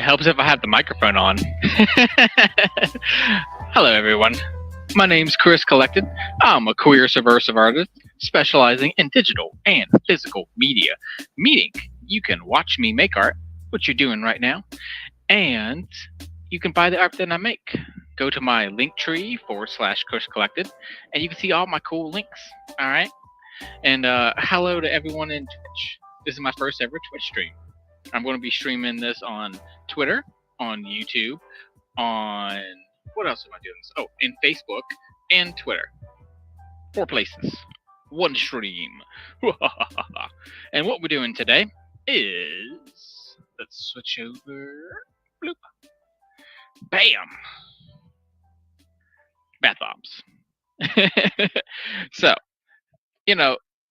helps if I have the microphone on. Hello, everyone. My name's Chris Collected. I'm a queer subversive artist specializing in digital and physical media, meaning you can watch me make art, what you're doing right now, and you can buy the art that I make. Go to my Linktree/Chris Collected, and you can see all my cool links. All right. And hello to everyone in Twitch. This is my first ever Twitch stream. I'm going to be streaming this on Twitter, on YouTube, on what else am I doing? Oh, in Facebook and Twitter. 4 places. 1 stream. And what we're doing today is, let's switch over. Bloop. Bam. Bath bombs. So,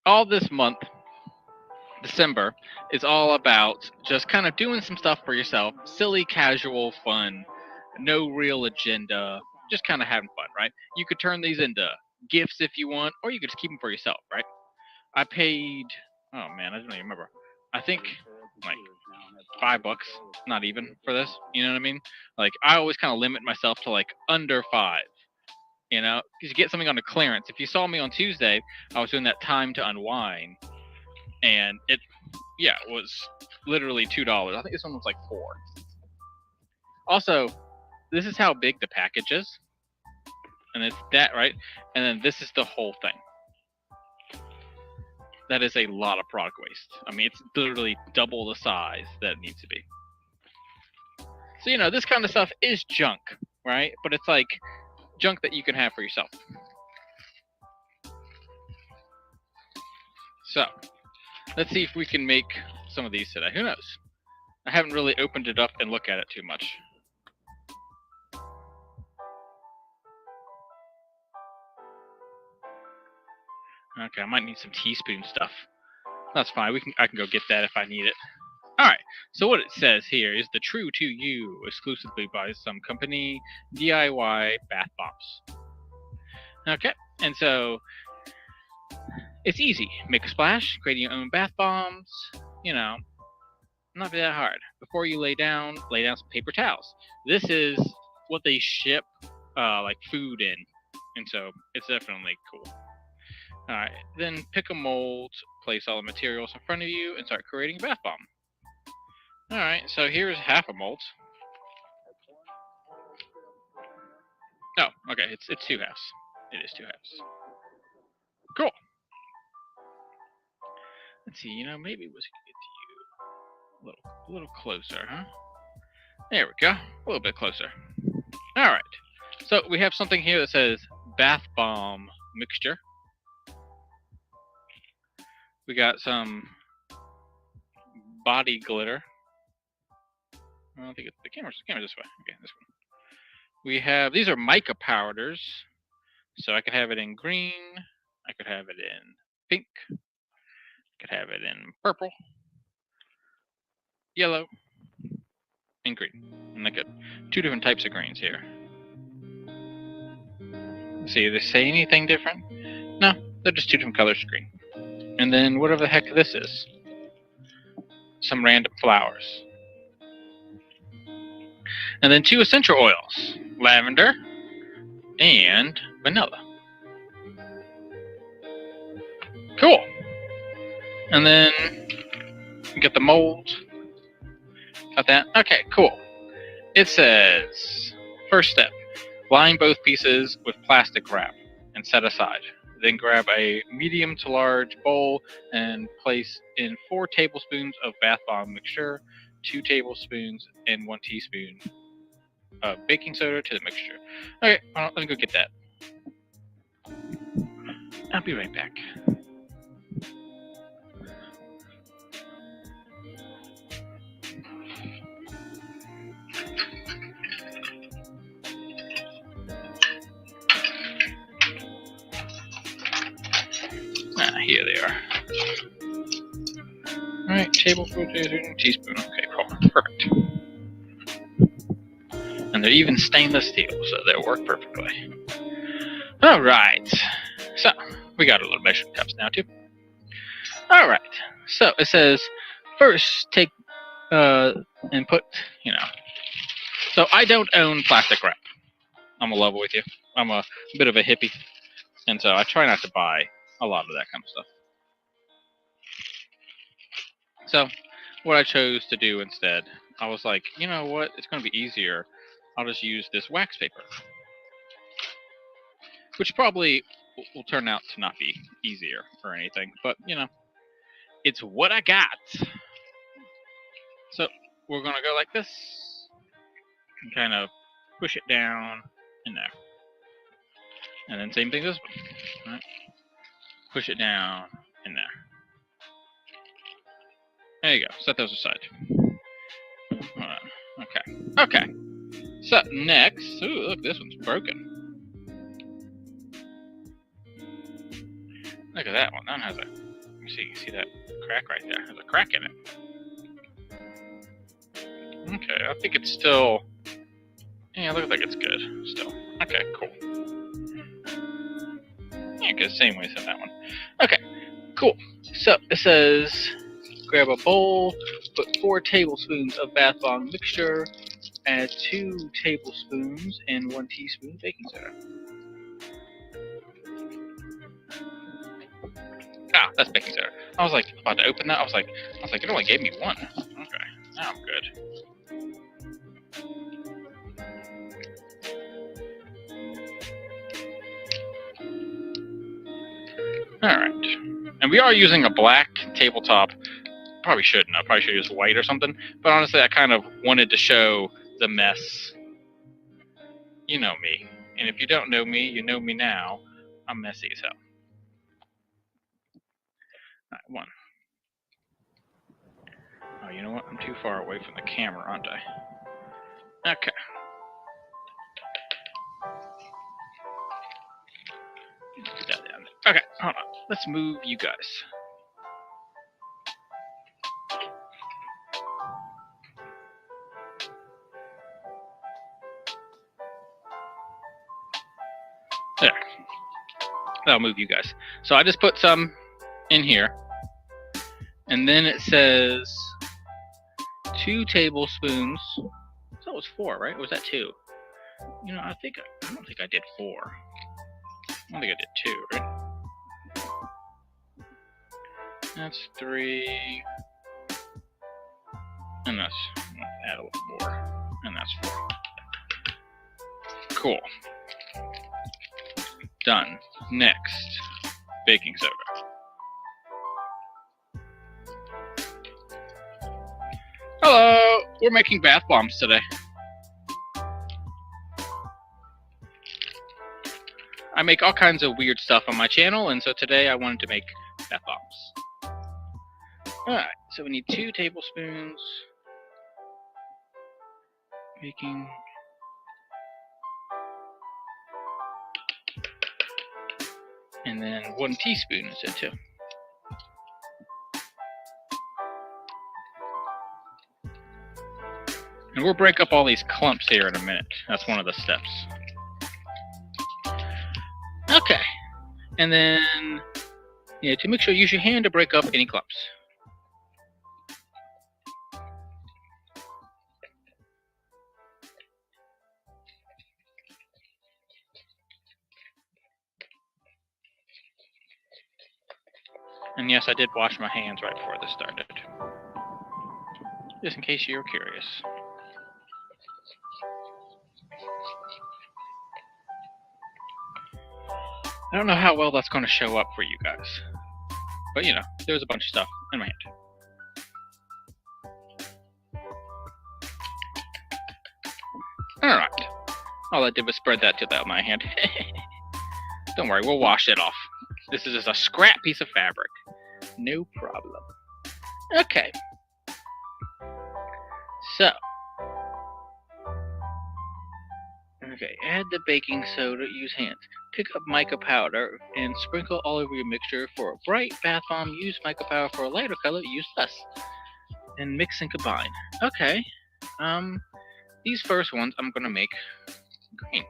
all this month, December, is all about just kind of doing some stuff for yourself. Silly, casual, fun, no real agenda, just kind of having fun, right? You could turn these into gifts if you want, or you could just keep them for yourself, right? I paid, oh man, I don't even remember. I think like $5, not even, for this. You know what I mean? Like, I always kind of limit myself to like under 5. Because you get something on a clearance. If you saw me on Tuesday, I was doing that time to unwind, and it was literally $2. I think this one was like $4. Also, this is how big the package is, and it's that, right? And then this is the whole thing. That is a lot of product waste. I mean, it's literally double the size that it needs to be. So, this kind of stuff is junk, right? But it's like junk that you can have for yourself. So, let's see if we can make some of these today. Who knows? I haven't really opened it up and looked at it too much. Okay, I might need some teaspoon stuff. That's fine. I can go get that if I need it. Alright, so what it says here is the True to You, exclusively by some company, DIY bath bombs. Okay, and so it's easy. Make a splash, create your own bath bombs, not that hard. Before you lay down some paper towels. This is what they ship like food in, and so it's definitely cool. Alright, then pick a mold, place all the materials in front of you, and start creating a bath bomb. Alright, so here's half a mold. Oh, okay, it's 2 halves. It is 2 halves. Cool. Let's see, maybe we can get to you a little closer, huh? There we go. A little bit closer. Alright. So we have something here that says bath bomb mixture. We got some body glitter. I don't think it's the camera's this way. Okay, this one. We have, these are mica powders. So I could have it in green. I could have it in pink. I could have it in purple, yellow, and green. And I got 2 different types of greens here. Let's see, do they say anything different? No, they're just 2 different colors of green. And then whatever the heck this is. Some random flowers. And then 2 essential oils. Lavender and vanilla. Cool. And then you got the mold. Got that? Okay, cool. It says, first step, line both pieces with plastic wrap and set aside. Then grab a medium to large bowl and place in 4 tablespoons of bath bomb mixture, 2 tablespoons and 1 teaspoon of baking soda to the mixture. Okay, well, let me go get that. I'll be right back. Here they are. Alright, tablespoon, teaspoon. Okay, cool. Perfect. And they're even stainless steel, so they'll work perfectly. Alright. So, we got a little measuring cups now, too. Alright. So, it says, first take and put, So I don't own plastic wrap. I'm a level with you. I'm a bit of a hippie, and so I try not to buy a lot of that kind of stuff. So what I chose to do instead, I was like, you know what? It's going to be easier. I'll just use this wax paper, which probably will turn out to not be easier or anything, but you know, it's what I got. So we're going to go like this and kind of push it down in there. And then same thing this one. Right? Push it down in there. There you go. Set those aside. Hold on. Okay. Okay. So next, ooh, look, this one's broken. Look at that one. That has a. You see that crack right there? There's a crack in it. Okay, I think it's still. Yeah, it looks like it's good still. Okay, cool. Yeah, good. Same way as that one. Okay, cool. So it says, grab a bowl, put 4 tablespoons of bath bomb mixture, add 2 tablespoons and 1 teaspoon baking soda. Ah, that's baking soda. I was like about to open that. I was like, it only gave me 1. Okay, now I'm good. Alright. And we are using a black tabletop. Probably shouldn't. I probably should use white or something. But honestly, I kind of wanted to show the mess. You know me. And if you don't know me, you know me now. I'm messy as hell. Alright, 1. Oh, you know what? I'm too far away from the camera, aren't I? Okay. Put that down there. Okay, hold on. Let's move you guys. There. That'll move you guys. So I just put some in here. And then it says 2 tablespoons. So it was 4, right? Or was that 2? You know, I don't think I did 4. I don't think I did 2, right? That's 3. And that's, add a little more. And that's 4. Cool. Done. Next, baking soda. Hello! We're making bath bombs today. I make all kinds of weird stuff on my channel, and so today I wanted to make bath bombs. Alright, so we need 2 tablespoons. Baking. And then 1 teaspoon is it too. And we'll break up all these clumps here in a minute. That's one of the steps. Okay. And then, yeah, to make sure, use your hand to break up any clumps. And yes, I did wash my hands right before this started. Just in case you're curious. I don't know how well that's going to show up for you guys. But you know, there's a bunch of stuff in my hand. Alright. All I did was spread that to my hand. Don't worry, we'll wash it off. This is just a scrap piece of fabric. No problem. Okay. So. Okay, add the baking soda, use hands. Pick up mica powder and sprinkle all over your mixture. For a bright bath bomb, use mica powder. For a lighter color, use less. And mix and combine. Okay. These first ones I'm gonna make green.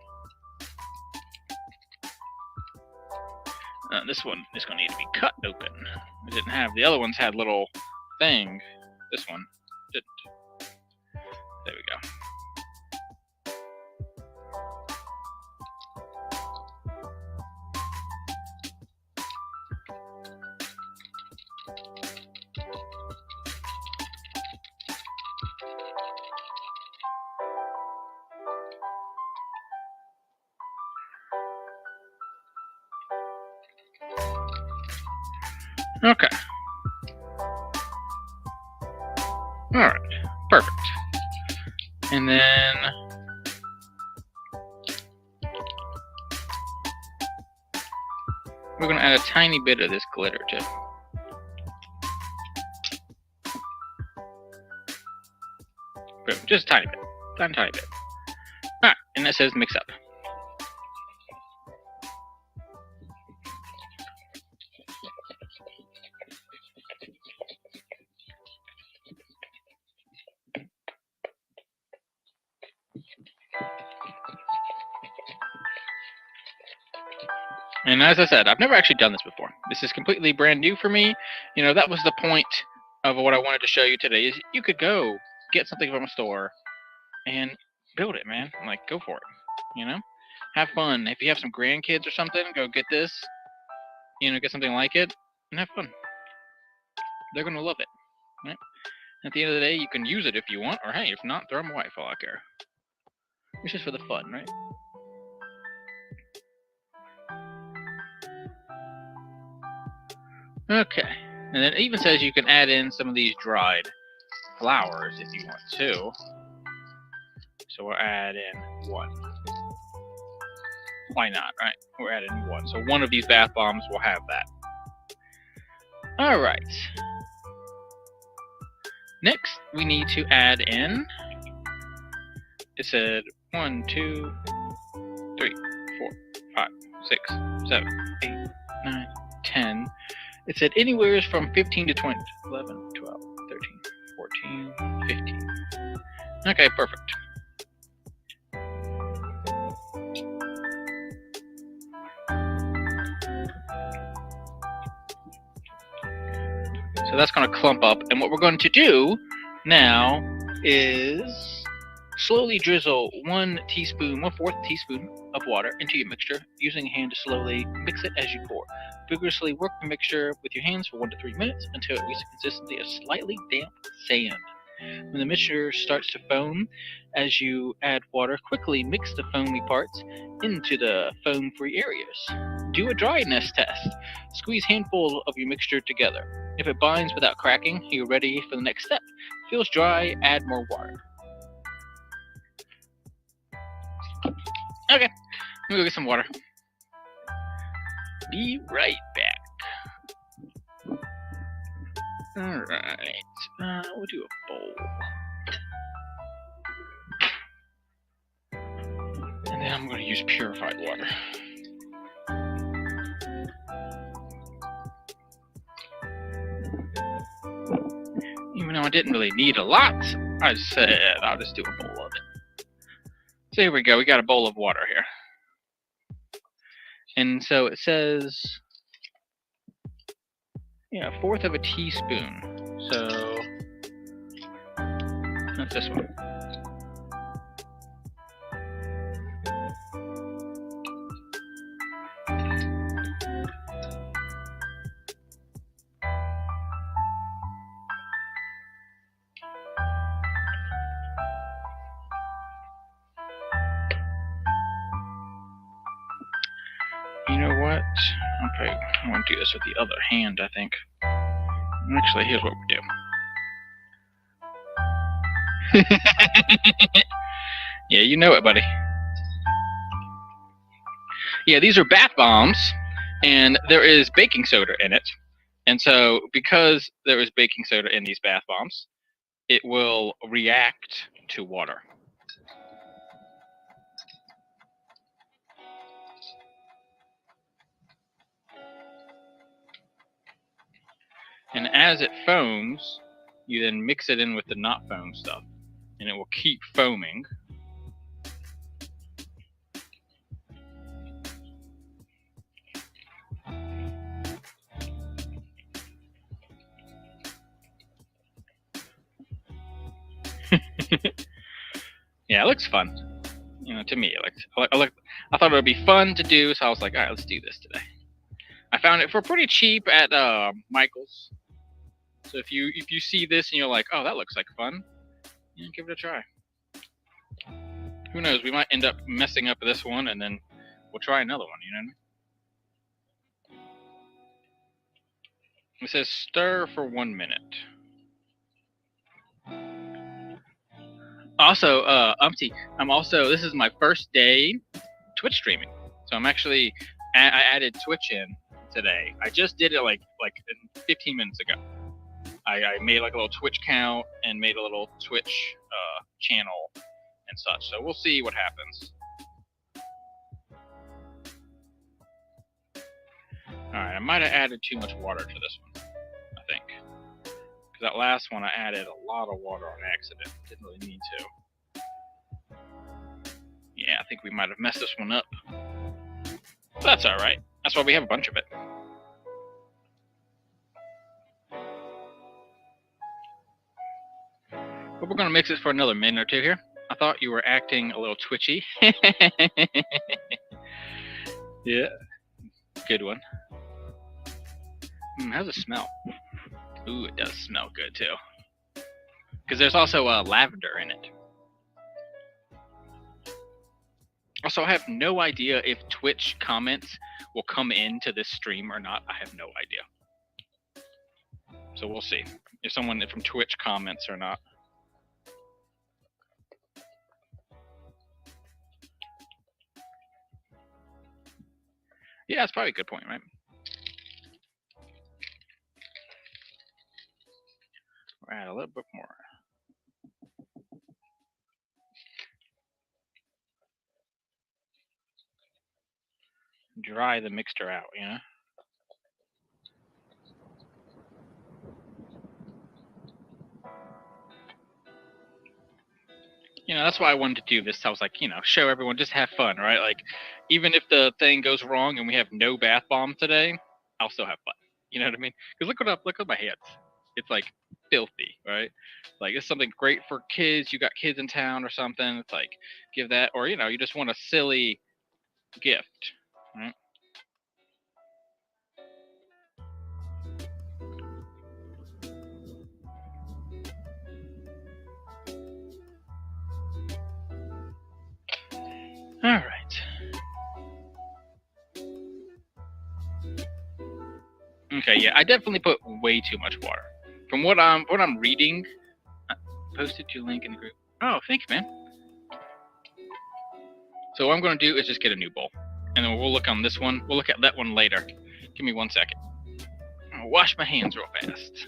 This one is gonna need to be cut open. It didn't have, the other ones had little thing. This one didn't. There we go. Okay. Alright. Perfect. And then we're going to add a tiny bit of this glitter too. Boom. Just a tiny bit. Tiny bit. Alright. And it says mix up. And as I said, I've never actually done this before. This is completely brand new for me. You know, that was the point of what I wanted to show you today, is you could go get something from a store and build it, man. Like, go for it, you know? Have fun. If you have some grandkids or something, go get this, you know, get something like it, and have fun. They're going to love it, right? At the end of the day, you can use it if you want, or hey, if not, throw them away for all I care. It's just for the fun, right? Okay, and then it even says you can add in some of these dried flowers if you want to. So we'll add in one. Why not, right? We're adding one. So one of these bath bombs will have that. All right. Next, we need to add in, it said 1, 2, 3, 4, 5, 6, 7, 8, 9, 10. It said anywhere from 15 to 20, 11, 12, 13, 14, 15. Okay, perfect. So that's going to clump up, and what we're going to do now is slowly drizzle 1/4 teaspoon of water into your mixture, using a hand to slowly mix it as you pour. Vigorously work the mixture with your hands for 1 to 3 minutes until it reaches the consistency of slightly damp sand. When the mixture starts to foam, as you add water, quickly mix the foamy parts into the foam-free areas. Do a dryness test. Squeeze a handful of your mixture together. If it binds without cracking, you're ready for the next step. Feels dry, add more water. Okay, let me go get some water. Be right back. Alright, we'll do a bowl. And then I'm going to use purified water. Even though I didn't really need a lot, I said I'll just do a bowl of it. So here we go, we got a bowl of water here. And so it says, yeah, 1/4 teaspoon. So that's this one. You know what? Okay, I want to do this with the other hand, I think. Actually, here's what we do. Yeah, you know it, buddy. Yeah, these are bath bombs, and there is baking soda in it. And so, because there is baking soda in these bath bombs, it will react to water. And as it foams, you then mix it in with the not foam stuff, and it will keep foaming. Yeah, it looks fun. You know, to me, I thought it would be fun to do, so I was like, all right, let's do this today. I found it for pretty cheap at Michael's. So if you see this and you're like, oh, that looks like fun, yeah, give it a try. Who knows? We might end up messing up this one, and then we'll try another one. You know what I mean? It says stir for 1 minute. Also, this is my first day Twitch streaming. So I'm actually, I added Twitch in today. I just did it like 15 minutes ago. I made like a little Twitch count and made a little Twitch channel and such. So we'll see what happens. Alright, I might have added too much water to this one, I think. Because that last one I added a lot of water on accident. Didn't really need to. Yeah, I think we might have messed this one up. But that's alright. That's why we have a bunch of it. But we're going to mix this for another minute or two here. I thought you were acting a little twitchy. Yeah, good one. How's it smell? Ooh, it does smell good too. Because there's also lavender in it. Also, I have no idea if Twitch comments will come into this stream or not. I have no idea. So we'll see if someone from Twitch comments or not. Yeah, that's probably a good point, right? We'll add a little bit more. Dry the mixture out, you know? You know, that's why I wanted to do this. I was like, you know, show everyone, just have fun, right? Like, even if the thing goes wrong and we have no bath bomb today, I'll still have fun. You know what I mean? Because look at my hands. It's like filthy, right? Like, it's something great for kids. You got kids in town or something. It's like, give that, or you know, you just want a silly gift, right? All right. Okay, yeah, I definitely put way too much water. From what I'm reading, I posted your link in the group. Oh, thank you, man. So what I'm going to do is just get a new bowl, and then we'll look on this one. We'll look at that one later. Give me 1 second. I'll wash my hands real fast.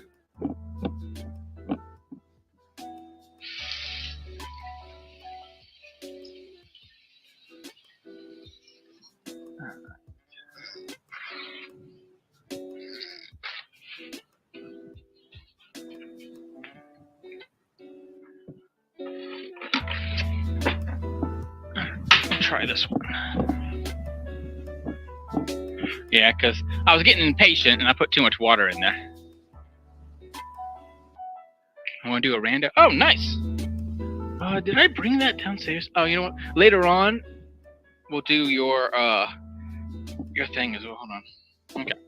Try this one. Yeah, because I was getting impatient and I put too much water in there. I want to do a random. Oh, nice. Did I bring that downstairs? Oh, you know what? Later on, we'll do your thing as well. Hold on. Okay.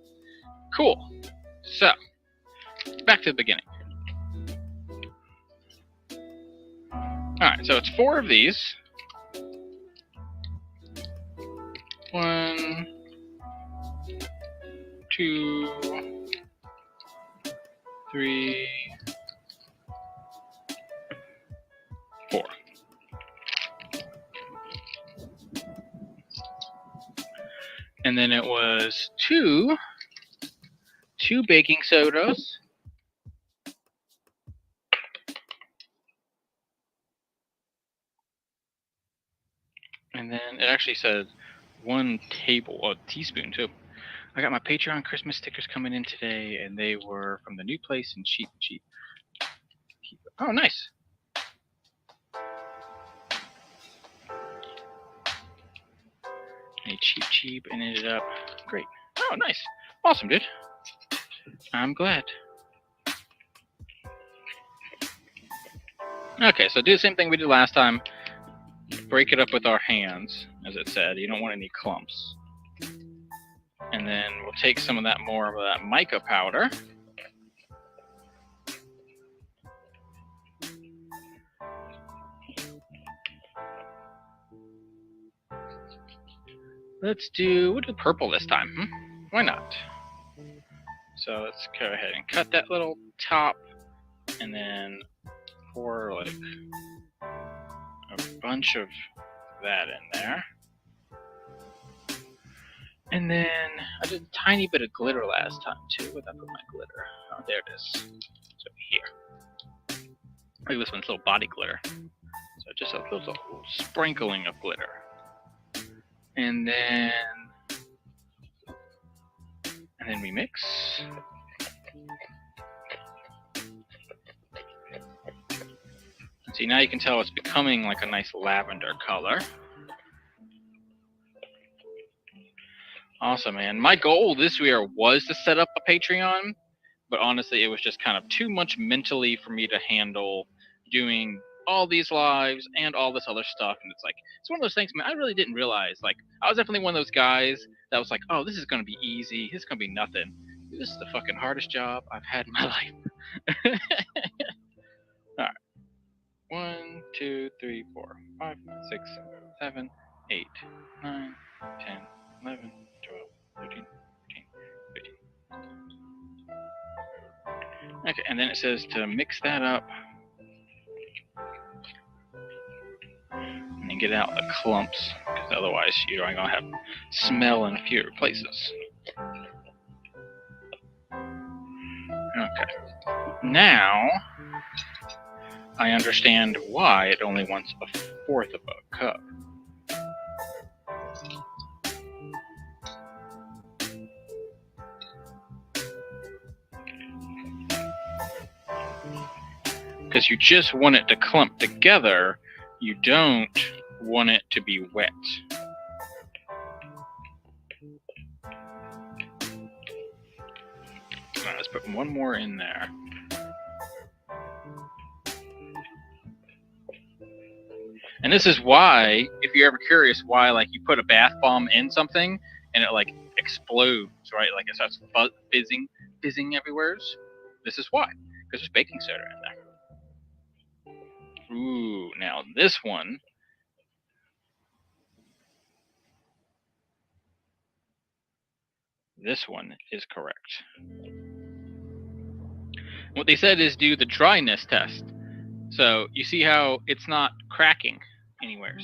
Cool. So, back to the beginning. All right. So it's 4 of these. 1, 2, 3, 4. And then it was 2 baking sodas. And then it actually said 1 teaspoon too. I got my Patreon Christmas stickers coming in today, and they were from the new place in Cheap. Oh, nice. A cheap, and ended up great. Oh, nice. Awesome, dude. I'm glad. Okay, so do the same thing we did last time. Break it up with our hands, as it said. You don't want any clumps. And then we'll take some of that more of that mica powder. We'll do purple this time. Why not? So let's go ahead and cut that little top and then pour like a bunch of that in there. And then I did a tiny bit of glitter last time too. Where'd I put my glitter? Oh, there it is. It's over here. Look at this one's little body glitter. So just a little sprinkling of glitter. And then we mix. And see, now you can tell it's becoming like a nice lavender color. Awesome, man. My goal this year was to set up a Patreon, but honestly, it was just kind of too much mentally for me to handle doing all these lives and all this other stuff. And it's like, it's one of those things, man, I really didn't realize. Like, I was definitely one of those guys that was like, oh, this is going to be easy. This is going to be nothing. This is the fucking hardest job I've had in my life. All right. 1, 2, 3, 4, 5, 6, 7, 8, 9, 10, 11, 12, 13, 14, 15. Okay, and then it says to mix that up and get out the clumps, because otherwise you're going to have smell in a few places. Okay, now I understand why it only wants 1/4 of a cup. Because you just want it to clump together, you don't want it to be wet. All right, let's put one more in there. And this is why, if you're ever curious why, like, you put a bath bomb in something and it like explodes, right? Like it starts fizzing everywhere. This is why, because there's baking soda in there. Ooh, now this one. This one is correct. What they said is do the dryness test. So you see how it's not cracking anywhere.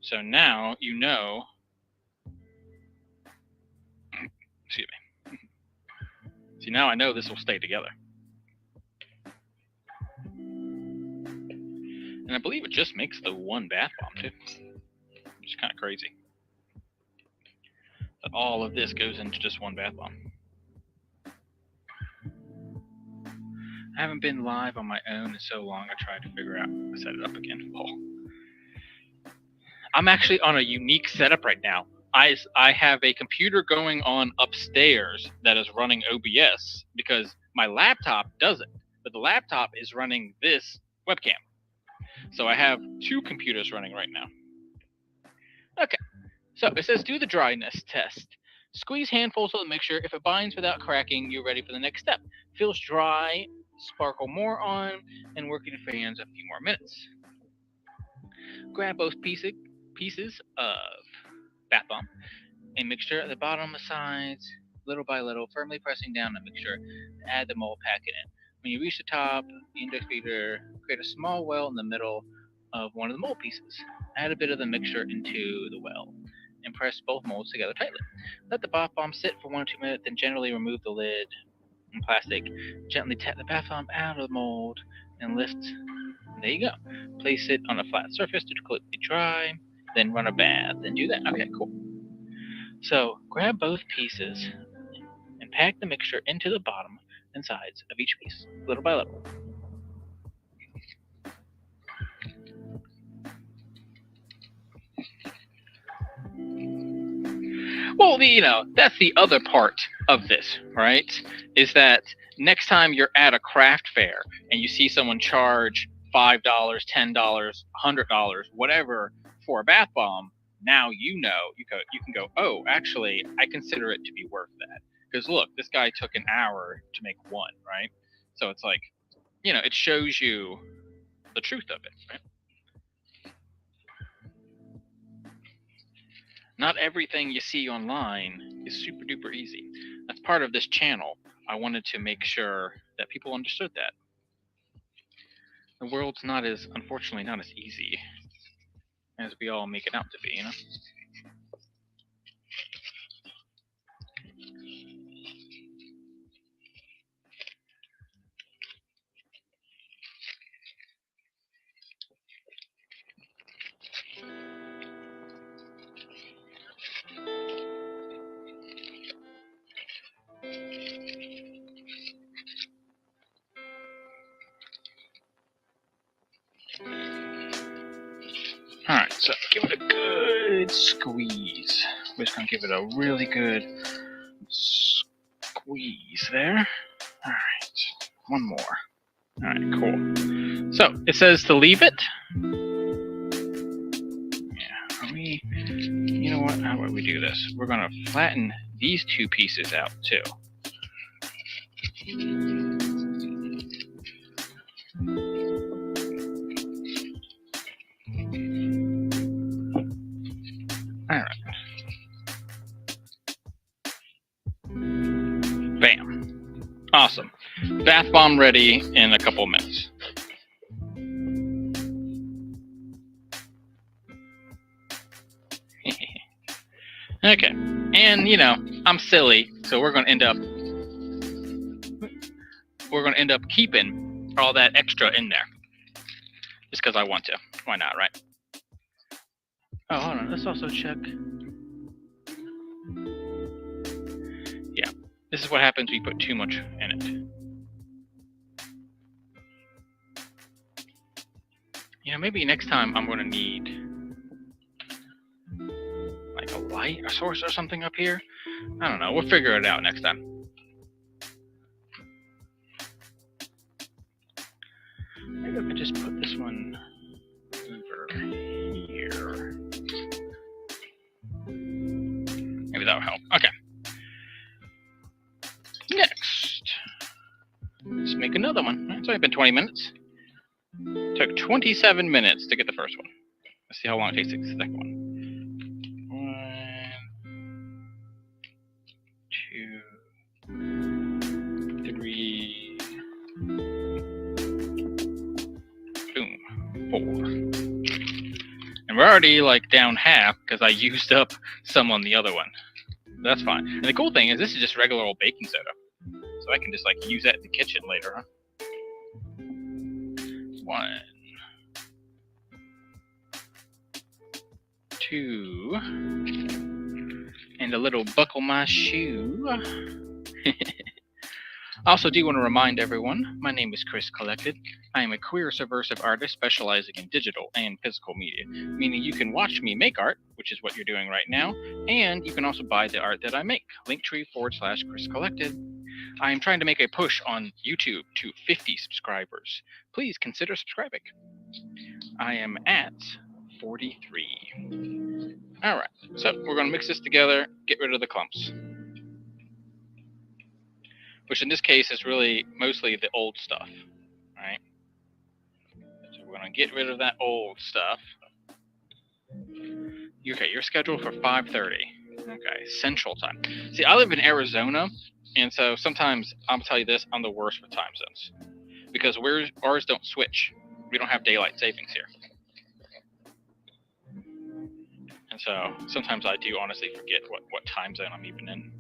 So now you know. Excuse me. See, now I know this will stay together. And I believe it just makes the one bath bomb too. It's kind of crazy that all of this goes into just one bath bomb. I haven't been live on my own in so long. I tried to figure out how to set it up again. Oh. I'm actually on a unique setup right now. I have a computer going on upstairs that is running OBS because my laptop doesn't, but the laptop is running this webcam. So I have 2 computers running right now. Okay, so it says do the dryness test. Squeeze handfuls of the mixture. If it binds without cracking, you're ready for the next step. Feels dry, sparkle more on, and work in your hands a few more minutes. Grab both pieces of bath bomb and mixture at the bottom of sides, little by little, firmly pressing down the mixture. Add the mold pack in it. When you reach the top, the index finger, create a small well in the middle of one of the mold pieces. Add a bit of the mixture into the well and press both molds together tightly. Let the bath bomb sit for 1 or 2 minutes, then gently remove the lid and plastic. Gently tap the bath bomb out of the mold and lift. There you go. Place it on a flat surface to completely dry, then run a bath and do that. Okay, cool. So grab both pieces and pack the mixture into the bottom and sides of each piece, little by little. Well, that's the other part of this, right? Is that next time you're at a craft fair and you see someone charge $5, $10, $100, whatever for a bath bomb, now you can go, oh, actually, I consider it to be worth that. Because look, this guy took an hour to make one, right? So it's like, it shows you the truth of it, right? Not everything you see online is super duper easy. That's part of this channel. I wanted to make sure that people understood that. The world's unfortunately not as easy as we all make it out to be, you know? Alright, so give it a good squeeze. We're just going to give it a really good squeeze there. Alright, one more. Alright, cool. So, it says to leave it. Yeah, you know what? How about we do this? We're going to flatten these two pieces out too. Alright. Bam. Awesome. Bath bomb ready in a couple of minutes. Okay. And, you know, I'm silly, so we're going to end up keeping all that extra in there. Just because I want to. Why not, right? Oh, hold on. Let's also check. Yeah. This is what happens when you put too much in it. You know, maybe next time I'm going to need like a light, a source or something up here. I don't know. We'll figure it out next time. Maybe I could just put this one over here. Maybe that'll help. Okay. Next. Let's make another one. It's only been 20 minutes. Took 27 minutes to get the first one. Let's see how long it takes to get the second one. 1, 2, 3. Boom. 4. And we're already like down half because I used up some on the other one. That's fine. And the cool thing is this is just regular old baking soda. So I can just like use that in the kitchen later, huh? 1, 2, and a little buckle my shoe. Also, do want to remind everyone, my name is Chris Collected. I am a queer subversive artist specializing in digital and physical media, meaning you can watch me make art, which is what you're doing right now, and you can also buy the art that I make, linktree/Chris Collected. I am trying to make a push on YouTube to 50 subscribers. Please consider subscribing. I am at 43. Alright, so we're going to mix this together, get rid of the clumps. Which in this case is really mostly the old stuff, right? So we're going to get rid of that old stuff. Okay, you're scheduled for 5:30. Okay, Central Time. See, I live in Arizona, and so sometimes, I'm tell you this, I'm the worst with time zones. Because ours don't switch. We don't have daylight savings here. And so sometimes I do honestly forget what time zone I'm even in.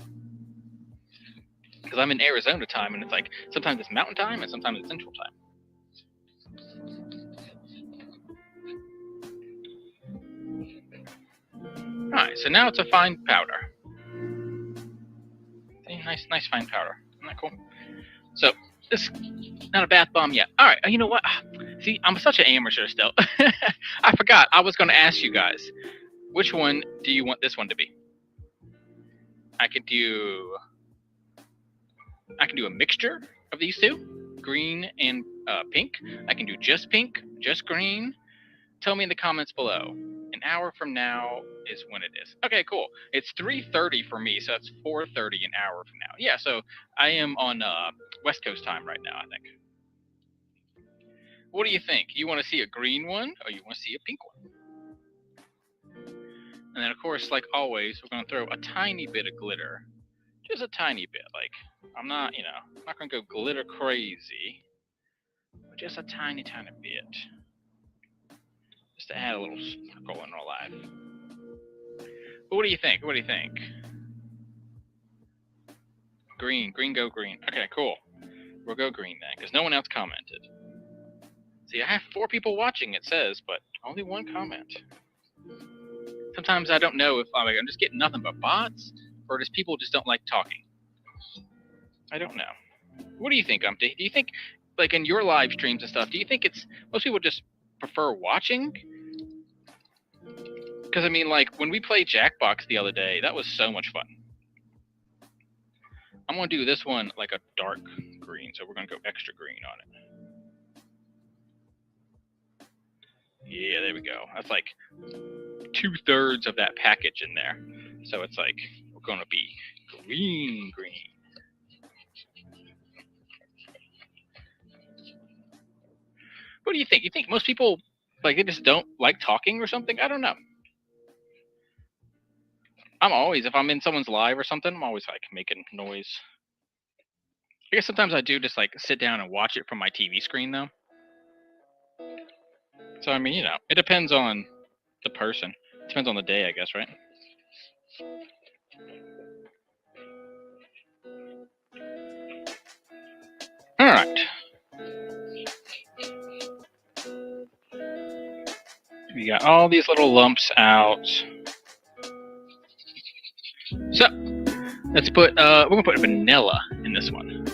Because I'm in Arizona time, and it's like, sometimes it's mountain time, and sometimes it's central time. Alright, so now it's a fine powder. See, nice fine powder. Isn't that cool? So, this not a bath bomb yet. Alright, you know what? See, I'm such an amateur still. I forgot, I was going to ask you guys, which one do you want this one to be? I could do a mixture of these two, green and pink. I can do just pink, just green. Tell me in the comments below. An hour from now is when it is. Okay, cool. It's 3:30 for me, so it's 4:30 an hour from now. Yeah, so I am on West Coast time right now, I think. What do you think? You want to see a green one, or you want to see a pink one? And then, of course, like always, we're going to throw a tiny bit of glitter. Just a tiny bit. Like, I'm not, I'm not going to go glitter crazy. But just a tiny, tiny bit. Just to add a little sparkle in our life. But what do you think? What do you think? Green. Green, go green. Okay, cool. We'll go green then, because no one else commented. See, I have 4 people watching, it says, but only 1 comment. Sometimes I don't know if I'm just getting nothing but bots, or just people just don't like talking. I don't know. What do you think, Umpty? Do you think, like in your live streams and stuff, do you think it's most people just prefer watching? Because I mean, like when we played Jackbox the other day, that was so much fun. I'm gonna do this one like a dark green, so we're gonna go extra green on it. Yeah, there we go. That's like 2/3 of that package in there. So it's like we're gonna be green. What do you think? You think most people like they just don't like talking or something? I don't know. I'm always, if I'm in someone's live or something, I'm always like making noise. I guess sometimes I do just like sit down and watch it from my TV screen though. So I mean, it depends on the person. It depends on the day, I guess, right? All right. We got all these little lumps out. So let's put we're gonna put vanilla in this one.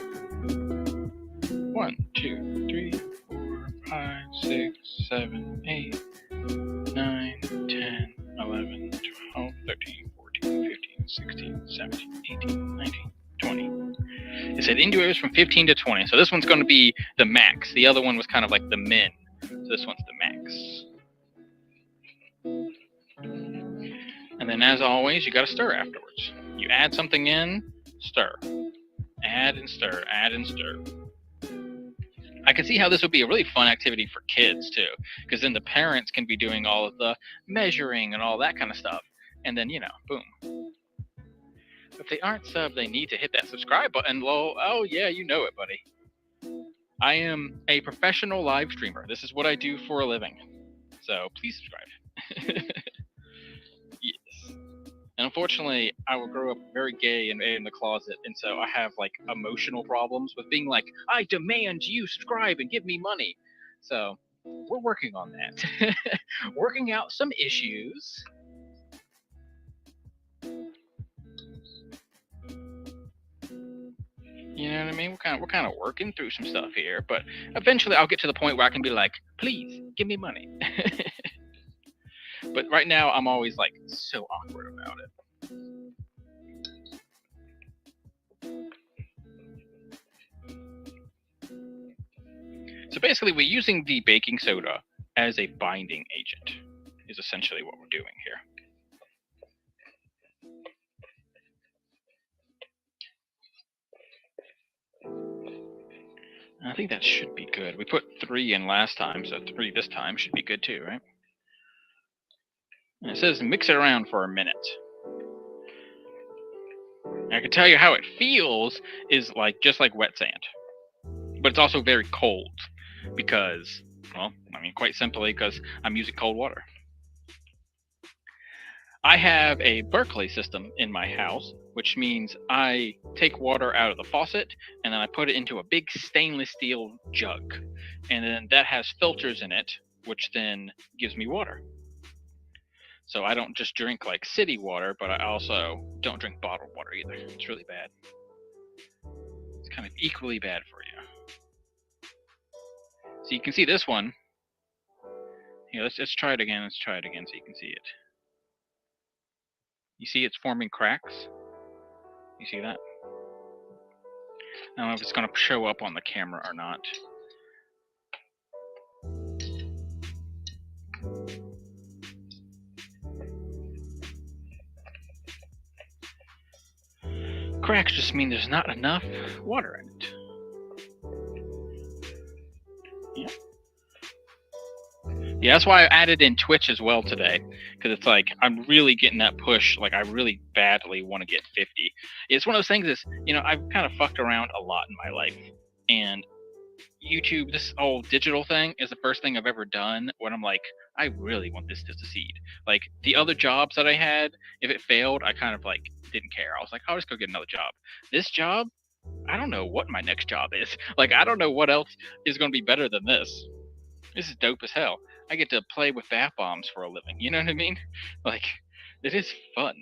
1, 2, 3, 4, 5, 6, 7, 8, 9, 10, 11, 12, 13, 14, 15, 16, 17, 18, 19, 20. It said indoors from 15 to 20. So this one's going to be the max. The other one was kind of like the min. So this one's the max. And then as always, you got to stir afterwards. You add something in, stir. Add and stir, add and stir. I can see how this would be a really fun activity for kids too, because then the parents can be doing all of the measuring and all that kind of stuff. And then, boom. If they aren't subbed, they need to hit that subscribe button. Oh yeah, you know it, buddy. I am a professional live streamer. This is what I do for a living. So please subscribe. Yes. And unfortunately, I grew up very gay and in the closet, and so I have like emotional problems with being like, I demand you subscribe and give me money. So we're working on that. Working out some issues. You know what I mean? We're kind of working through some stuff here, but eventually I'll get to the point where I can be like, please give me money. But right now I'm always like so awkward about it. So basically we're using the baking soda as a binding agent is essentially what we're doing here. I think that should be good. We put 3 in last time, so 3 this time should be good too, right? And it says mix it around for a minute. And I can tell you how it feels is like just like wet sand. But it's also very cold because, well, I mean, quite simply because I'm using cold water. I have a Berkeley system in my house, which means I take water out of the faucet and then I put it into a big stainless steel jug. And then that has filters in it, which then gives me water. So I don't just drink like city water, but I also don't drink bottled water either. It's really bad. It's kind of equally bad for you. So you can see this one. Here, let's try it again. Let's try it again so you can see it. You see it's forming cracks? You see that? I don't know if it's going to show up on the camera or not. Cracks just mean there's not enough water in it. Yeah, that's why I added in Twitch as well today, because it's like I'm really getting that push. Like I really badly want to get 50. It's one of those things. Is I've kind of fucked around a lot in my life, and YouTube, this whole digital thing, is the first thing I've ever done when I'm like, I really want this to succeed. Like the other jobs that I had, if it failed, I kind of like didn't care. I was like, I'll just go get another job. This job, I don't know what my next job is. Like I don't know what else is going to be better than this. This is dope as hell. I get to play with bath bombs for a living. You know what I mean? Like, it is fun.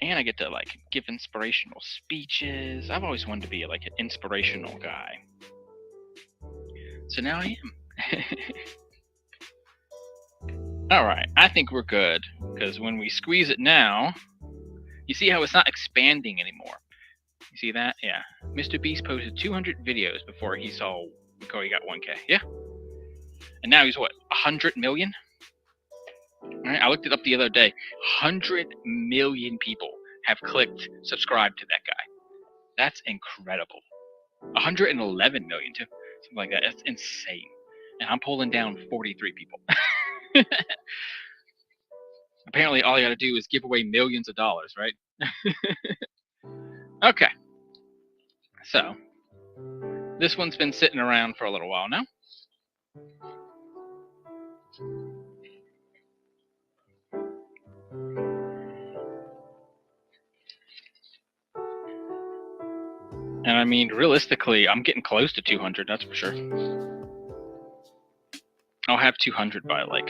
And I get to like give inspirational speeches. I've always wanted to be like an inspirational guy. So now I am. Alright, I think we're good. Because when we squeeze it now, you see how it's not expanding anymore. You see that? Yeah. Mr. Beast posted 200 videos before he got 1K. Yeah. And now he's what, 100 million? Right? I looked it up the other day. 100 million people have clicked subscribe to that guy. That's incredible. 111 million too. Something like that. That's insane. And I'm pulling down 43 people. Apparently all you gotta do is give away millions of dollars, right? Okay. So, this one's been sitting around for a little while now. And I mean, realistically, I'm getting close to 200, that's for sure. I'll have 200 by like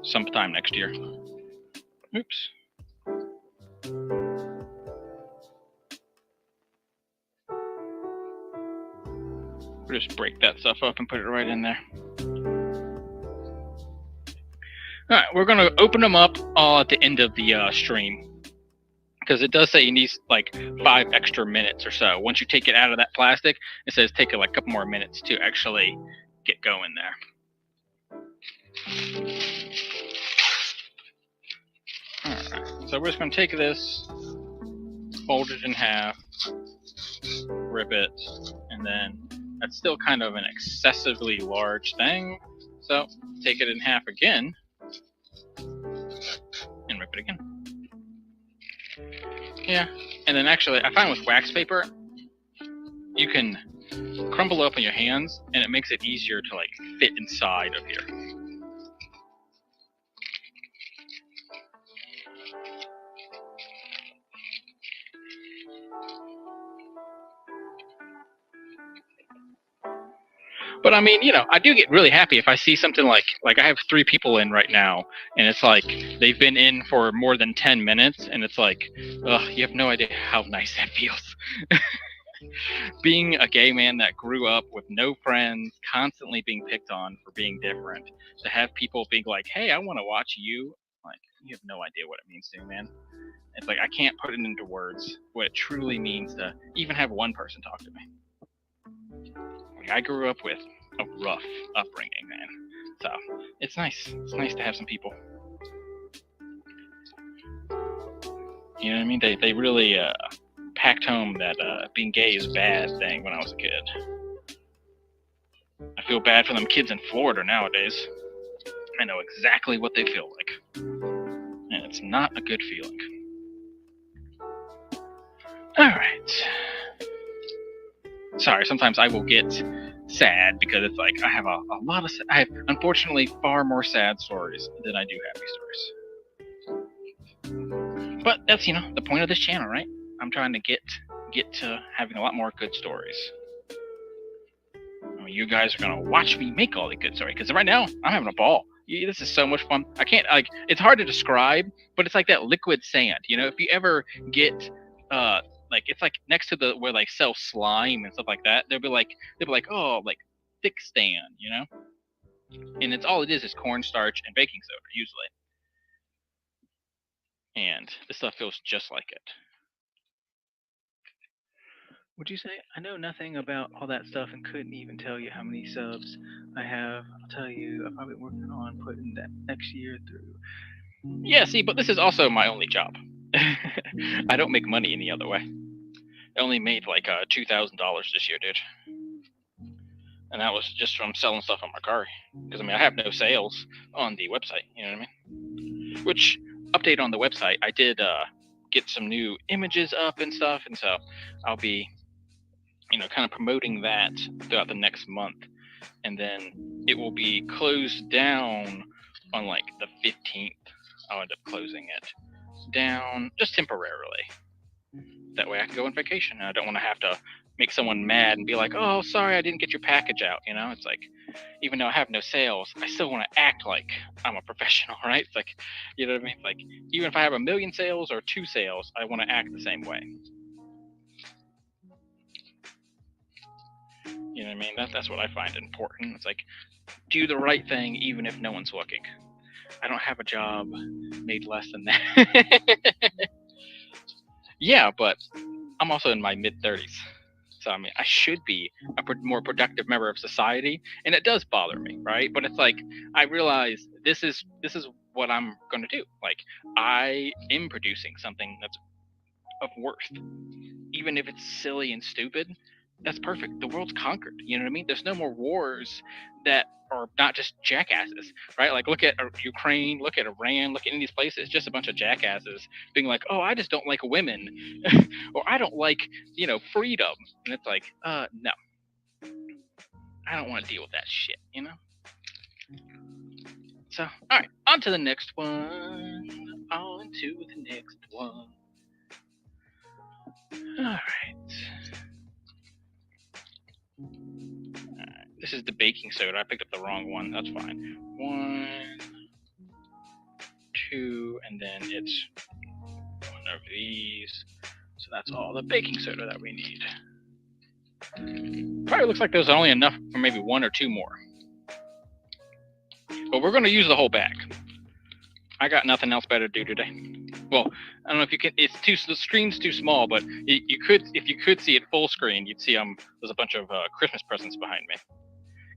sometime next year. Oops. We'll just break that stuff up and put it right in there. Alright, we're going to open them up all at the end of the stream. Because it does say you need like 5 extra minutes or so. Once you take it out of that plastic, it says take like a couple more minutes to actually get going there. Alright, so we're just going to take this, fold it in half, rip it, and then that's still kind of an excessively large thing. So take it in half again, and rip it again. Yeah, and then actually, I find with wax paper, you can crumble up in your hands, and it makes it easier to like fit inside of here. But I mean, I do get really happy if I see something like I have 3 people in right now, and it's like they've been in for more than 10 minutes, and it's like, ugh, you have no idea how nice that feels. Being a gay man that grew up with no friends, constantly being picked on for being different, to have people being like, hey, I want to watch you, like, you have no idea what it means to me, man. It's like I can't put it into words what it truly means to even have one person talk to me. Like, I grew up with a rough upbringing, man. So it's nice. It's nice to have some people. You know what I mean? They really packed home that being gay is bad thing when I was a kid. I feel bad for them kids in Florida nowadays. I know exactly what they feel like. And it's not a good feeling. Alright. Sorry, sometimes I will get sad because it's like I have a lot of... I have, unfortunately, far more sad stories than I do happy stories. But that's, the point of this channel, right? I'm trying to get to having a lot more good stories. You guys are gonna watch me make all the good stories, because right now I'm having a ball. This is so much fun. I can't it's hard to describe, but it's like that liquid sand. If you ever get it's like next to where like sell slime and stuff like that, they'll be like, oh, like thick sand, and it's all it is cornstarch and baking soda usually, and this stuff feels just like it. Would you say I know nothing about all that stuff and couldn't even tell you how many subs I have? I'll tell you, I've probably been working on putting that next year through. Yeah, see, but this is also my only job. I don't make money any other way. I only made like $2,000 this year, dude. And that was just from selling stuff on Mercari. Because, I mean, I have no sales on the website, you know what I mean? Which, update on the website, I did get some new images up and stuff, and so I'll be, kind of promoting that throughout the next month. And then it will be closed down on, like, the 15th. I'll end up closing it down just temporarily. That way I can go on vacation. I don't want to have to make someone mad and be like, oh, sorry, I didn't get your package out. It's like, even though I have no sales, I still want to act like I'm a professional, right? It's like, you know what I mean? Like, even if I have 1 million sales or 2 sales, I want to act the same way. You know what I mean? That's what I find important. It's like, do the right thing even if no one's looking. I don't have a job made less than that. Yeah, but I'm also in my mid-30s. So, I mean, I should be a more productive member of society, and it does bother me, right? But it's like, I realize this is what I'm going to do. Like, I am producing something that's of worth. Even if it's silly and stupid, that's perfect. The world's conquered. You know what I mean? There's no more wars that are not just jackasses, right? Like, look at Ukraine, look at Iran, look at any of these places, just a bunch of jackasses being like, oh, I just don't like women, or I don't like, freedom. And it's like, no. I don't want to deal with that shit, So, all right, on to the next one. On to the next one. All right. This is the baking soda. I picked up the wrong one. That's fine. 1, 2, and then it's one of these. So that's all the baking soda that we need. Probably looks like there's only enough for maybe 1 or 2 more. But we're going to use the whole bag. I got nothing else better to do today. Well, I don't know if you can. The screen's too small, but you could, if you could see it full screen, you'd see there's a bunch of Christmas presents behind me.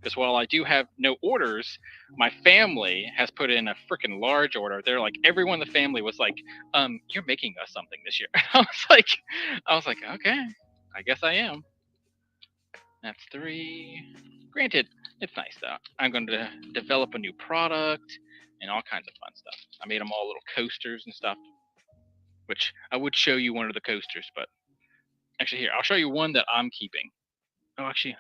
Because while I do have no orders, my family has put in a freaking large order. They're like, everyone in the family was like, you're making us something this year. I was like, okay, I guess I am. That's 3. Granted, it's nice though. I'm going to develop a new product and all kinds of fun stuff. I made them all little coasters and stuff, which I would show you one of the coasters, but actually here, I'll show you one that I'm keeping. Oh, actually,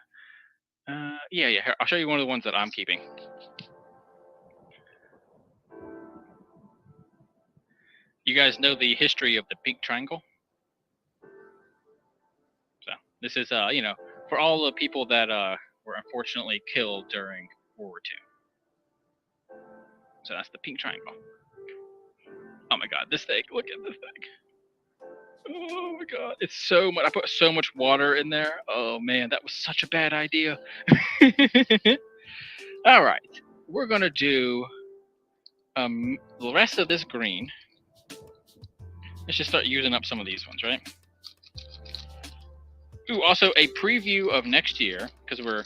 yeah, here, I'll show you one of the ones that I'm keeping. You guys know the history of the pink triangle? So this is, for all the people that were unfortunately killed during World War II. So that's the pink triangle. Oh my God, this thing! Look at this thing! Oh my God, it's so much. I put so much water in there. Oh man, that was such a bad idea. All right, we're gonna do the rest of this green. Let's just start using up some of these ones, right? Ooh, also a preview of next year, because we're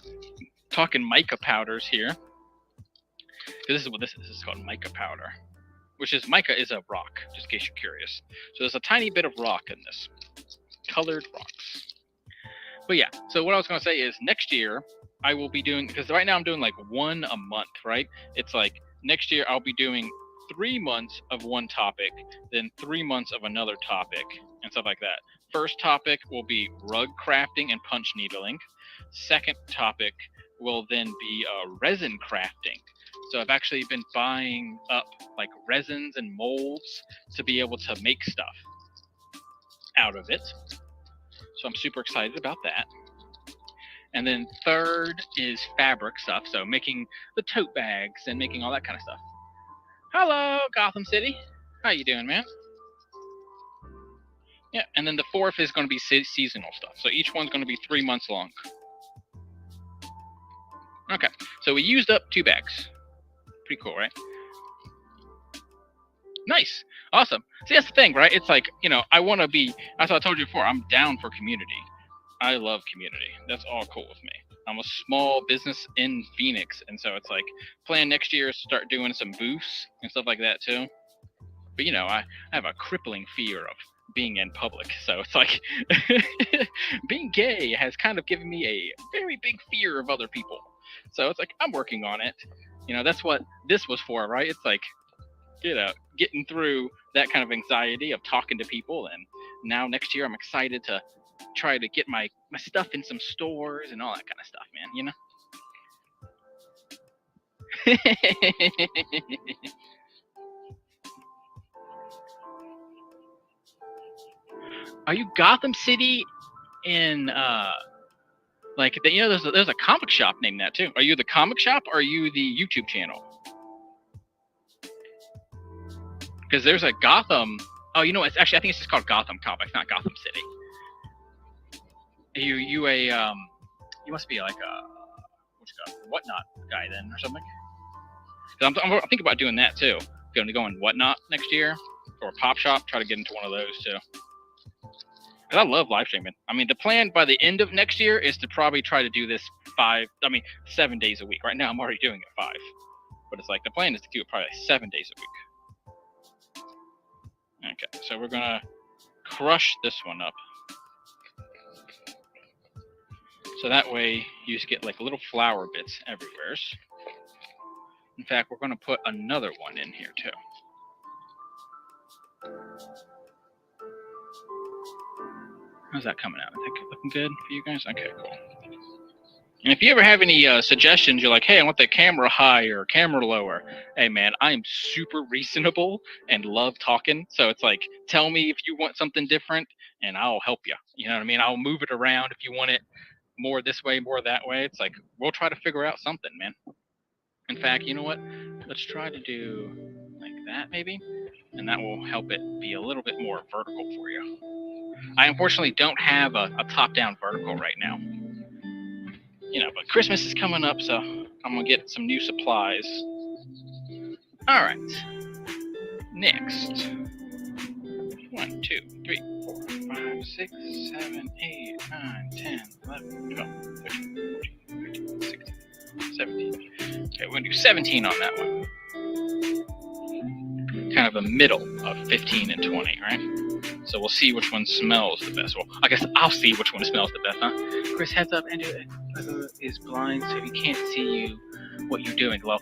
talking mica powders here. This is what this is. This is called mica powder, which is mica is a rock, just in case you're curious. So there's a tiny bit of rock in this, colored rocks. But yeah, so what I was going to say is next year I will be doing, because right now I'm doing like 1 a month, right? It's like next year I'll be doing 3 months of one topic, then 3 months of another topic, and stuff like that. First topic will be rug crafting and punch needling. Second topic will then be resin crafting. So I've actually been buying up like resins and molds to be able to make stuff out of it. So I'm super excited about that. And then third is fabric stuff. So making the tote bags and making all that kind of stuff. Hello, Gotham City. How you doing, man? Yeah, and then the fourth is going to be seasonal stuff. So each one's going to be 3 months long. Okay, so we used up 2 bags. Pretty cool, right? Nice. Awesome. See, that's the thing, right? It's like, I want to be, as I told you before, I'm down for community. I love community. That's all cool with me. I'm a small business in Phoenix, and so it's like, plan next year is to start doing some booths and stuff like that too. But, I have a crippling fear of being in public. So it's like being gay has kind of given me a very big fear of other people. So it's like I'm working on it. That's what this was for, right? It's like, getting through that kind of anxiety of talking to people. And now next year I'm excited to try to get my stuff in some stores and all that kind of stuff, man. Are you Gotham City in like there's a comic shop named that too. Are you the comic shop or are you the YouTube channel? Because there's a Gotham. Oh, it's actually, I think it's just called Gotham Comics, not Gotham City. You must be like a Whatnot guy then or something. Because I'm thinking about doing that too. Going to go in Whatnot next year or Pop Shop. Try to get into one of those too. Because I love live streaming. I mean, the plan by the end of next year is to probably try to do this 7 days a week. Right now, I'm already doing it 5. But it's like the plan is to do it probably 7 days a week. Okay, so we're gonna crush this one up. So that way you just get like little flour bits everywhere. In fact, we're gonna put another one in here too. How's that coming out? I think it's looking good for you guys? Okay, cool. And if you ever have any suggestions, you're like, hey, I want the camera higher or camera lower. Hey, man, I am super reasonable and love talking. So it's like, tell me if you want something different and I'll help you. You know what I mean? I'll move it around if you want it more this way, more that way. It's like, we'll try to figure out something, man. In fact, you know what? Let's try to do like that maybe. And that will help it be a little bit more vertical for you. I unfortunately don't have a top-down vertical right now. But Christmas is coming up, so I'm going to get some new supplies. All right. Next. 1, 2, 3, 4, 5, 6, 7, 8, 9, 10, 11, 12, 13, 14, 15, 16, 17. Okay, we're going to do 17 on that one. Kind of a middle of 15 and 20, right? So we'll see which one smells the best. Well, I guess I'll see which one smells the best, huh? Chris, heads up, Andrew is blind, so he can't see what you're doing, Lo.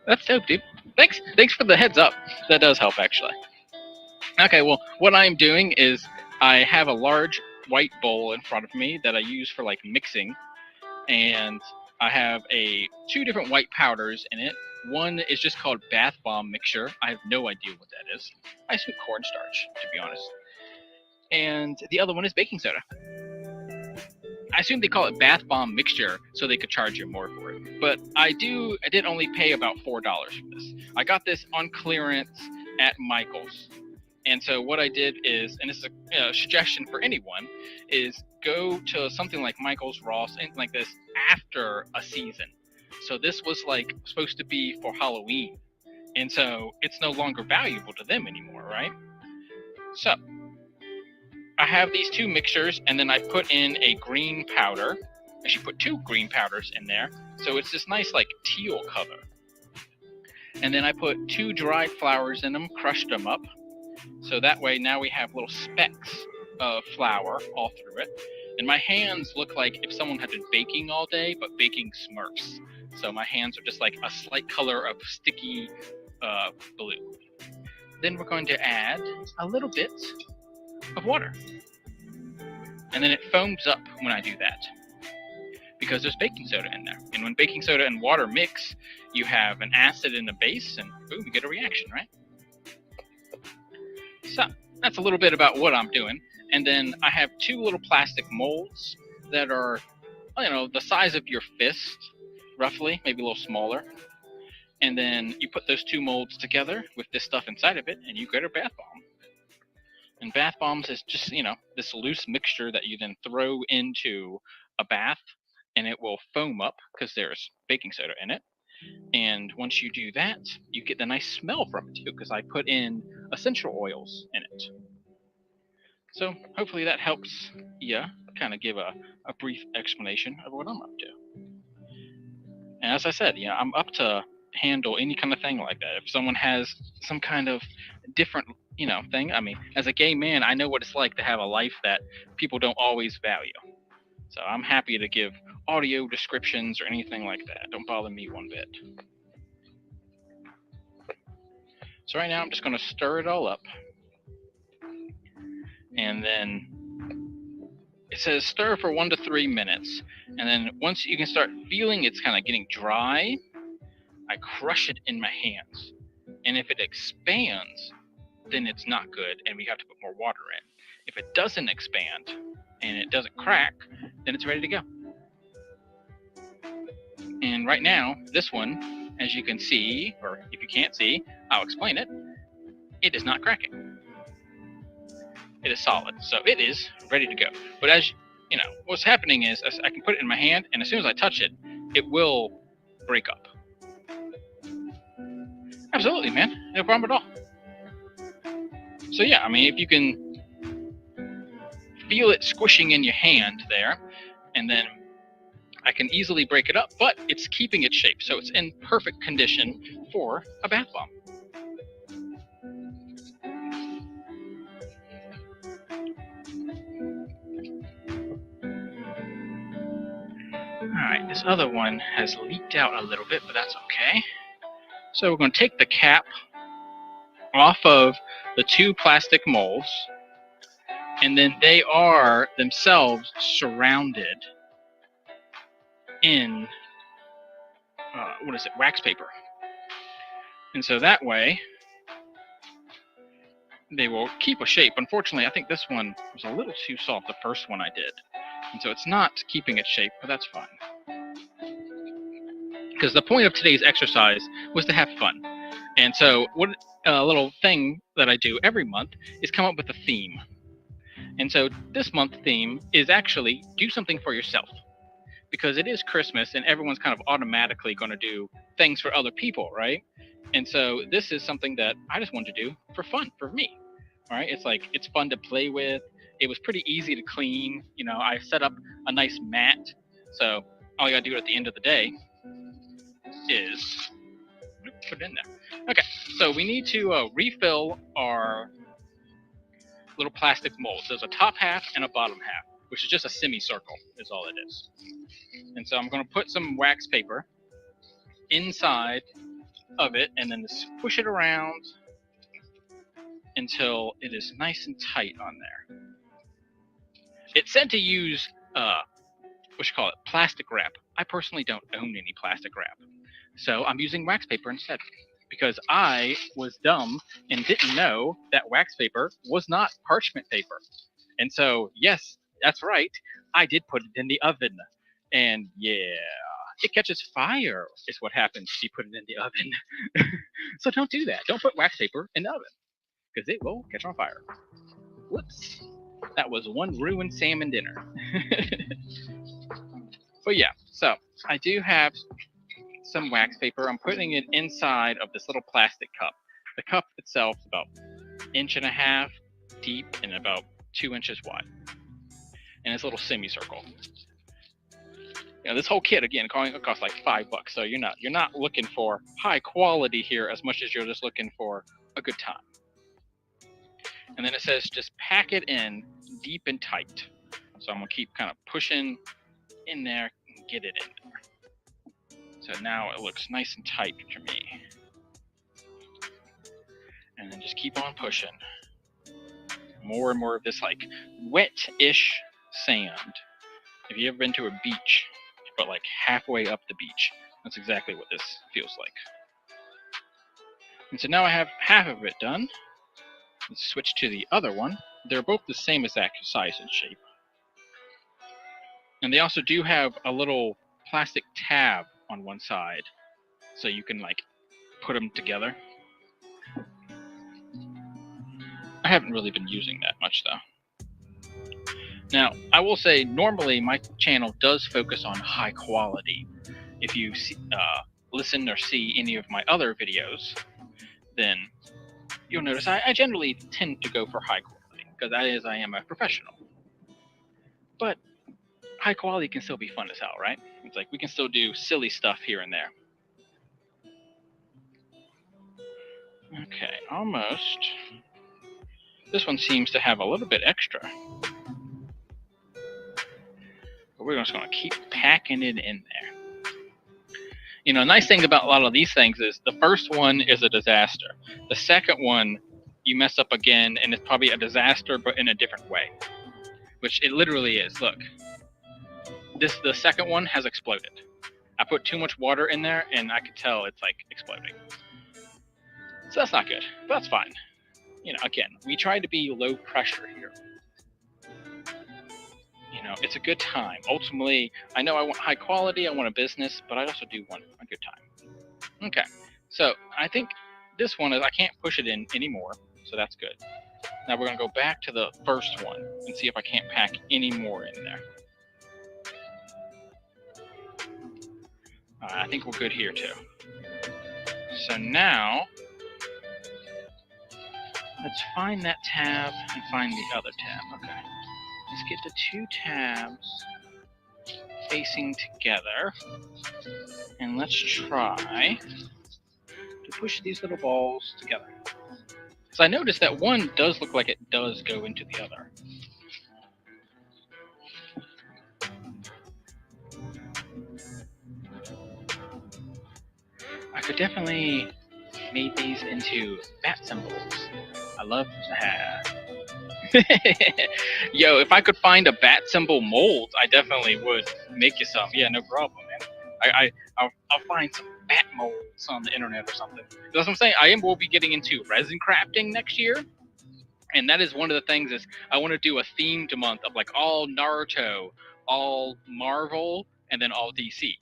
That's dope, dude. Thanks for the heads up. That does help, actually. Okay, well, what I'm doing is I have a large white bowl in front of me that I use for like mixing, and I have 2 different white powders in it. One is just called BathBomb mixture. I have no idea what that is. I assume cornstarch, to be honest. And the other one is baking soda. I assume they call it BathBomb mixture so they could charge you more for it. But I did only pay about $4 for this. I got this on clearance at Michael's. And so what I did is, and this is a suggestion for anyone, is go to something like Michael's, Ross, anything like this after a season. So this was like supposed to be for Halloween. And so it's no longer valuable to them anymore, right? So I have these 2 mixtures, and then I put in a green powder. I actually put 2 green powders in there. So it's this nice like teal color. And then I put 2 dried flowers in them, crushed them up. So that way now we have little specks of flour all through it. And my hands look like if someone had been baking all day, but baking Smurfs. So my hands are just like a slight color of sticky blue. Then we're going to add a little bit of water. And then it foams up when I do that, because there's baking soda in there. And when baking soda and water mix, you have an acid and a base, and boom, you get a reaction, right? So that's a little bit about what I'm doing. And then I have 2 little plastic molds that are, the size of your fist, roughly, maybe a little smaller. And then you put those 2 molds together with this stuff inside of it, and you get a bath bomb. And bath bombs is just, this loose mixture that you then throw into a bath, and it will foam up because there's baking soda in it. And once you do that, you get the nice smell from it too, because I put in essential oils in it. So hopefully that helps you kind of give a brief explanation of what I'm up to. And as I said, I'm up to handle any kind of thing like that. If someone has some kind of different, thing, I mean, as a gay man, I know what it's like to have a life that people don't always value. So I'm happy to give audio descriptions or anything like that. Don't bother me one bit. So right now I'm just going to stir it all up. And then it says stir for 1 to 3 minutes. And then once you can start feeling it's kind of getting dry, I crush it in my hands. And if it expands, then it's not good and we have to put more water in. If it doesn't expand and it doesn't crack, then it's ready to go. And right now, this one, as you can see, or if you can't see, I'll explain it. It is not cracking. It is solid, so it is ready to go. But as you know, what's happening is I can put it in my hand, and as soon as I touch it, it will break up. Absolutely, man. No problem at all. So yeah, I mean, if you can feel it squishing in your hand there, and then I can easily break it up, but it's keeping its shape, so it's in perfect condition for a bath bomb. Alright, this other one has leaked out a little bit, but that's okay. So we're going to take the cap off of the 2 plastic molds, and then they are themselves surrounded in, wax paper. And so that way, they will keep a shape. Unfortunately, I think this one was a little too soft, the first one I did. And so it's not keeping its shape, but that's fine. Because the point of today's exercise was to have fun. And so what a little thing that I do every month is come up with a theme. And so this month's theme is actually do something for yourself. Because it is Christmas and everyone's kind of automatically going to do things for other people, right? And so this is something that I just wanted to do for fun, for me. All right, it's fun to play with. It was pretty easy to clean. I set up a nice mat. So all you got to do at the end of the day is put it in there. Okay, so we need to refill our little plastic molds. There's a top half and a bottom half, which is just a semicircle is all it is. And so I'm going to put some wax paper inside of it and then just push it around until it is nice and tight on there. It's said to use plastic wrap. I personally don't own any plastic wrap, so I'm using wax paper instead because I was dumb and didn't know that wax paper was not parchment paper. And so yes, that's right, I did put it in the oven, and yeah, it catches fire is what happens if you put it in the oven. So don't do that. Don't put wax paper in the oven because it will catch on fire. Whoops. That was one ruined salmon dinner. But yeah, so I do have some wax paper. I'm putting it inside of this little plastic cup. The cup itself is about 1.5 inches deep and about 2 inches wide. And it's a little semicircle. This whole kit again costs like $5, so you're not looking for high quality here as much as you're just looking for a good time. And then it says just pack it in deep and tight. So I'm gonna keep kind of pushing in there and get it in there. So now it looks nice and tight to me. And then just keep on pushing. More and more of this like wet-ish sand. If you've ever been to a beach, but like halfway up the beach, that's exactly what this feels like. And so now I have half of it done. Let's switch to the other one. They're both the same exact size and shape. And they also do have a little plastic tab on one side, so you can like put them together. I haven't really been using that much though. Now, I will say normally my channel does focus on high quality. If you listen or see any of my other videos, then you'll notice I generally tend to go for high quality because I am a professional. But high quality can still be fun as hell, right? It's like we can still do silly stuff here and there. Okay, almost. This one seems to have a little bit extra. But we're just going to keep packing it in there. You know, nice thing about a lot of these things is the first one is a disaster. The second one, you mess up again, and it's probably a disaster, but in a different way. Which it literally is. Look, the second one has exploded. I put too much water in there, and I could tell it's like exploding. So that's not good, but that's fine. You know, again, we try to be low pressure here. You know, it's a good time. Ultimately, I know I want high quality, I want a business, but I also do want a good time. Okay, so I think this one is, I can't push it in anymore, so that's good. Now we're going to go back to the first one and see if I can't pack any more in there. I think we're good here too. So now, let's find that tab and find the other tab. Okay, let's get the two tabs facing together, and let's try to push these little balls together. So I noticed that one does look like it does go into the other. I could definitely make these into bat symbols. I love to have. Yo, if I could find a bat symbol mold, I definitely would make you some. Yeah, no problem, man. I'll find some bat molds on the internet or something. That's what I'm saying. Will be getting into resin crafting next year, and that is one of the things is I want to do a themed month of like all Naruto, all Marvel, and then all DC.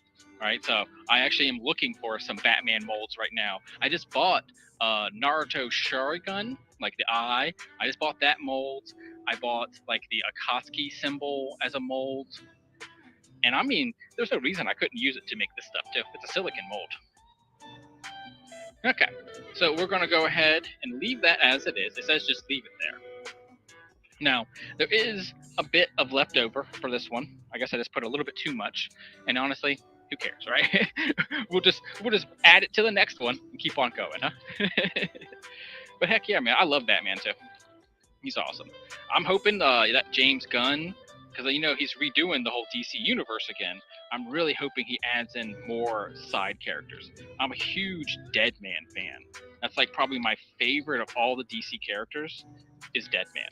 Right, so I actually am looking for some Batman molds right now. I just bought Naruto Sharingan, like the eye. I just bought that mold. I bought like the Akatsuki symbol as a mold. And I mean, there's no reason I couldn't use it to make this stuff too. It's a silicon mold. Okay, so we're going to go ahead and leave that as it is. It says just leave it there. Now, there is a bit of leftover for this one. I guess I just put a little bit too much. And honestly, who cares, right? we'll just add it to the next one and keep on going, huh? But heck yeah, man, I love Batman too. He's awesome. I'm hoping that James Gunn, because you know he's redoing the whole DC universe again. I'm really hoping he adds in more side characters. I'm a huge Deadman fan. That's like probably my favorite of all the DC characters is Deadman.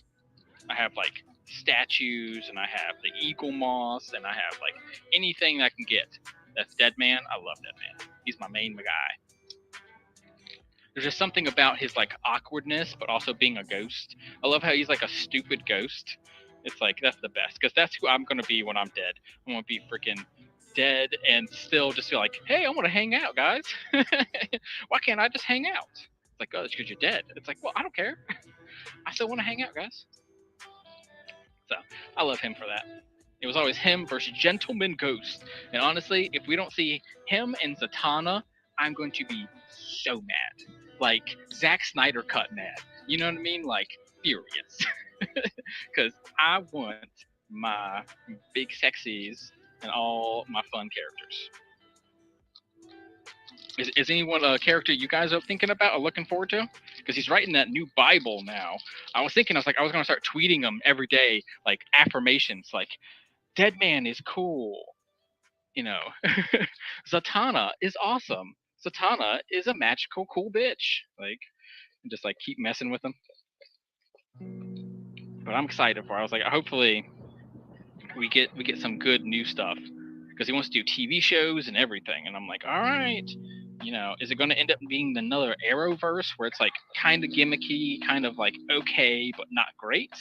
I have like statues, and I have the Eagle Moss, and I have like anything I can get. That's Deadman. I love Deadman. He's my main guy. There's just something about his like awkwardness, but also being a ghost. I love how he's like a stupid ghost. It's like that's the best, because that's who I'm gonna be when I'm dead. I'm gonna be freaking dead and still just feel like, hey, I want to hang out, guys. Why can't I just hang out? It's like, oh, it's because you're dead. It's like, well, I don't care. I still want to hang out, guys. So I love him for that. It was always him versus Gentleman Ghost. And honestly, if we don't see him and Zatanna, I'm going to be so mad. Like Zack Snyder cut mad. You know what I mean? Like furious. Because I want my big sexies and all my fun characters. Is anyone a character you guys are thinking about or looking forward to? Because he's writing that new Bible now. I was going to start tweeting him every day, like affirmations, like Deadman is cool. You know, Zatanna is awesome. Zatanna is a magical, cool bitch. Like, and just like keep messing with him. But I'm excited for it. I was like, hopefully we get some good new stuff, because he wants to do TV shows and everything. And I'm like, all right, you know, is it going to end up being another Arrowverse where it's like kind of gimmicky, kind of like okay, but not great?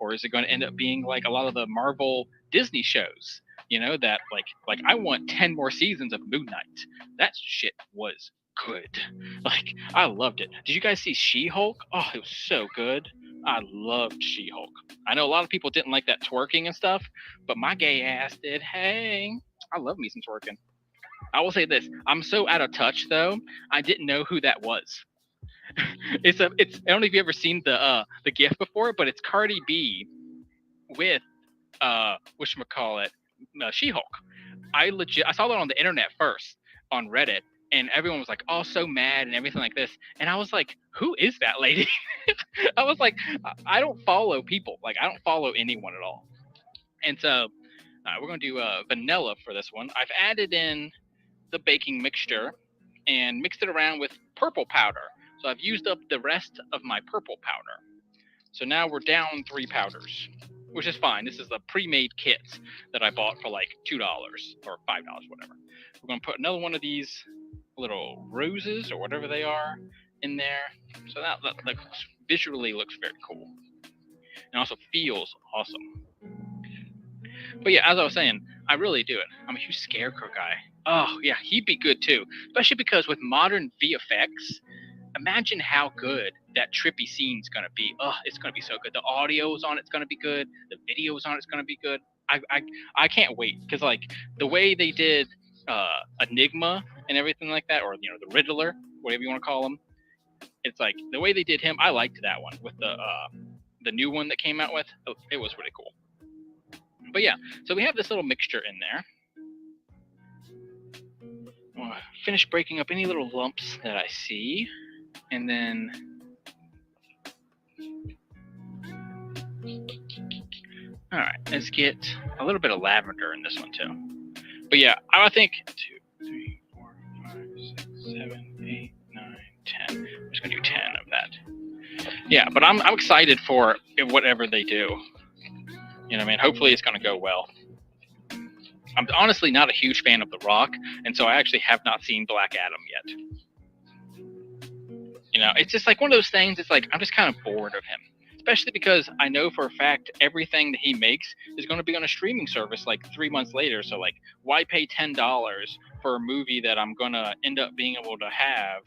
Or is it going to end up being like a lot of the Marvel Disney shows? You know, that like I want 10 more seasons of Moon Knight. That shit was good. Like, I loved it. Did you guys see She-Hulk? Oh, it was so good. I loved She-Hulk. I know a lot of people didn't like that twerking and stuff, but my gay ass did. Hey, I love me some twerking. I will say this: I'm so out of touch, though. I didn't know who that was. It's I don't know if you ever seen the GIF before, but it's Cardi B with whatchamacallit, She-Hulk. I saw that on the internet first on Reddit, and everyone was like, "Oh, so mad" and everything like this. And I was like, "Who is that lady?" I was like, "I don't follow people. Like, I don't follow anyone at all." And so we're gonna do vanilla for this one. I've added in the baking mixture and mixed it around with purple powder. So I've used up the rest of my purple powder. So now we're down 3 powders, which is fine. This is a pre-made kit that I bought for like $2 or $5, whatever. We're going to put another one of these little roses or whatever they are in there. So that visually looks very cool. And also feels awesome. But yeah, as I was saying, I really do it. I'm a huge Scarecrow guy. Oh, yeah, he'd be good too. Especially because with modern VFX, imagine how good that trippy scene's gonna be. Oh, it's gonna be so good. The audio's on it's gonna be good. The video's on it's gonna be good. I can't wait because like the way they did Enigma and everything like that, or the Riddler, whatever you want to call him. It's like the way they did him. I liked that one with the new one that came out with. It was really cool. But yeah, so we have this little mixture in there. I'll finish breaking up any little lumps that I see. And then all right, let's get a little bit of lavender in this one too. But yeah, I think 2, 3, 4, 5, 6, 7, 8, 9, 10. I'm just gonna do 10 of that. Yeah, but I'm excited for whatever they do. You know what I mean? Hopefully it's gonna go well. I'm honestly not a huge fan of The Rock, and so I actually have not seen Black Adam yet. It's just like one of those things. It's like I'm just kind of bored of him, especially because I know for a fact everything that he makes is going to be on a streaming service like 3 months later. So like, why pay $10 for a movie that I'm going to end up being able to have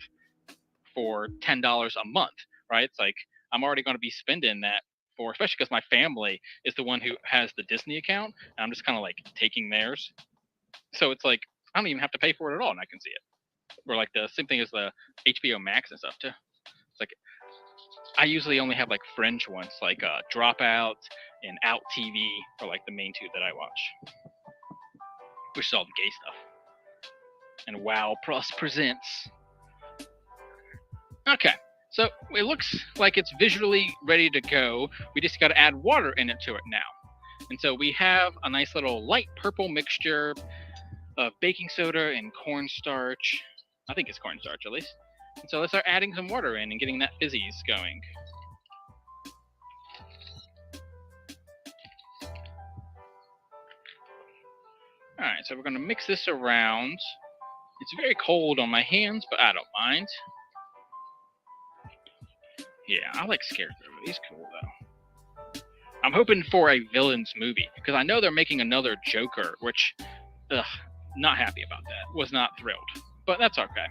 for $10 a month, right? It's like I'm already going to be spending that for, especially because my family is the one who has the Disney account, and I'm just kind of like taking theirs. So it's like I don't even have to pay for it at all, and I can see it. Or like the same thing as the HBO Max and stuff too. It's like I usually only have like fringe ones, like Dropout and Out TV, are like the main two that I watch, which is all the gay stuff. And Wow Plus presents. Okay, so it looks like it's visually ready to go. We just got to add water in it to it now. And so we have a nice little light purple mixture of baking soda and cornstarch. I think it's cornstarch at least. And so let's start adding some water in and getting that fizzies going. Alright, so we're going to mix this around. It's very cold on my hands, but I don't mind. Yeah, I like Scarecrow. He's cool, though. I'm hoping for a villains movie, because I know they're making another Joker, which, not happy about that. Was not thrilled. But that's okay.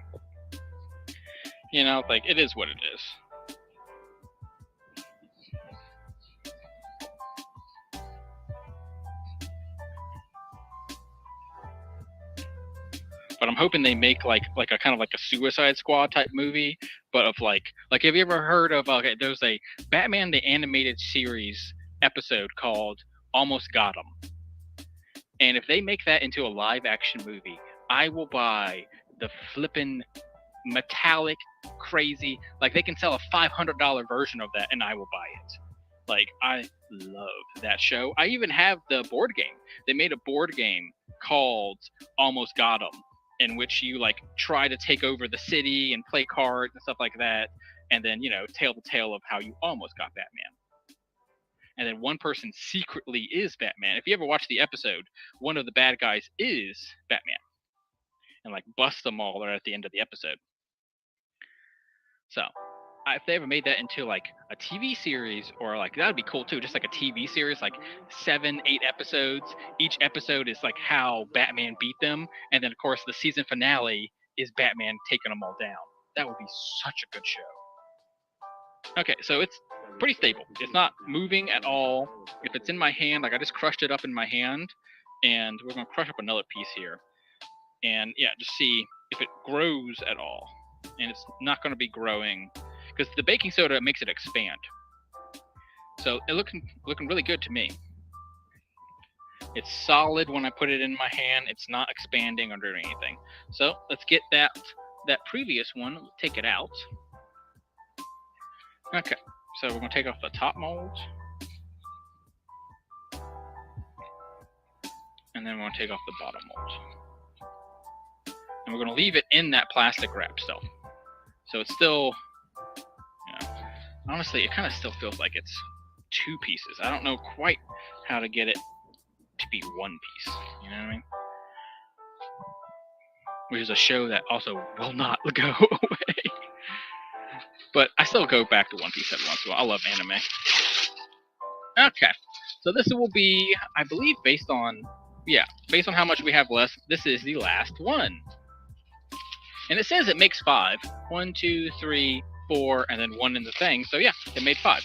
Like, it is what it is. But I'm hoping they make like a kind of like a Suicide Squad type movie, but of like have you ever heard of there's a Batman the Animated Series episode called Almost Got 'Em. And if they make that into a live action movie, I will buy the flippin' metallic crazy, like they can sell a $500 version of that and I will buy it. Like, I love that show. I even have the board game. They made a board game called Almost Got 'Em, in which you like try to take over the city and play cards and stuff like that, and then tell the tale of how you almost got Batman. And then one person secretly is Batman. If you ever watch the episode, one of the bad guys is Batman, and like busts them all right at the end of the episode. So if they ever made that into like a TV series, or like that would be cool too, just like a TV series, like 7, 8 episodes. Each episode is like how Batman beat them, and then of course the season finale is Batman taking them all down. That would be such a good show. Okay, so it's pretty stable. It's not moving at all. If it's in my hand, like I just crushed it up in my hand, and we're gonna crush up another piece here, and yeah, just see if it grows at all. And it's not going to be growing because the baking soda makes it expand. So it looking really good to me. It's solid when I put it in my hand. It's not expanding or doing anything. So let's get that previous one, take it out. Okay, so we're going to take off the top mold. And then we're going to take off the bottom mold. And we're going to leave it in that plastic wrap still. So it's still, honestly, it kind of still feels like it's two pieces. I don't know quite how to get it to be one piece. You know what I mean? Which is a show that also will not go away. But I still go back to One Piece every once in a while. I love anime. Okay, so this will be, I believe, based on how much we have left, this is the last one. And it says it makes 5. 1, 2, 3, 4, and then 1 in the thing. So yeah, it made 5.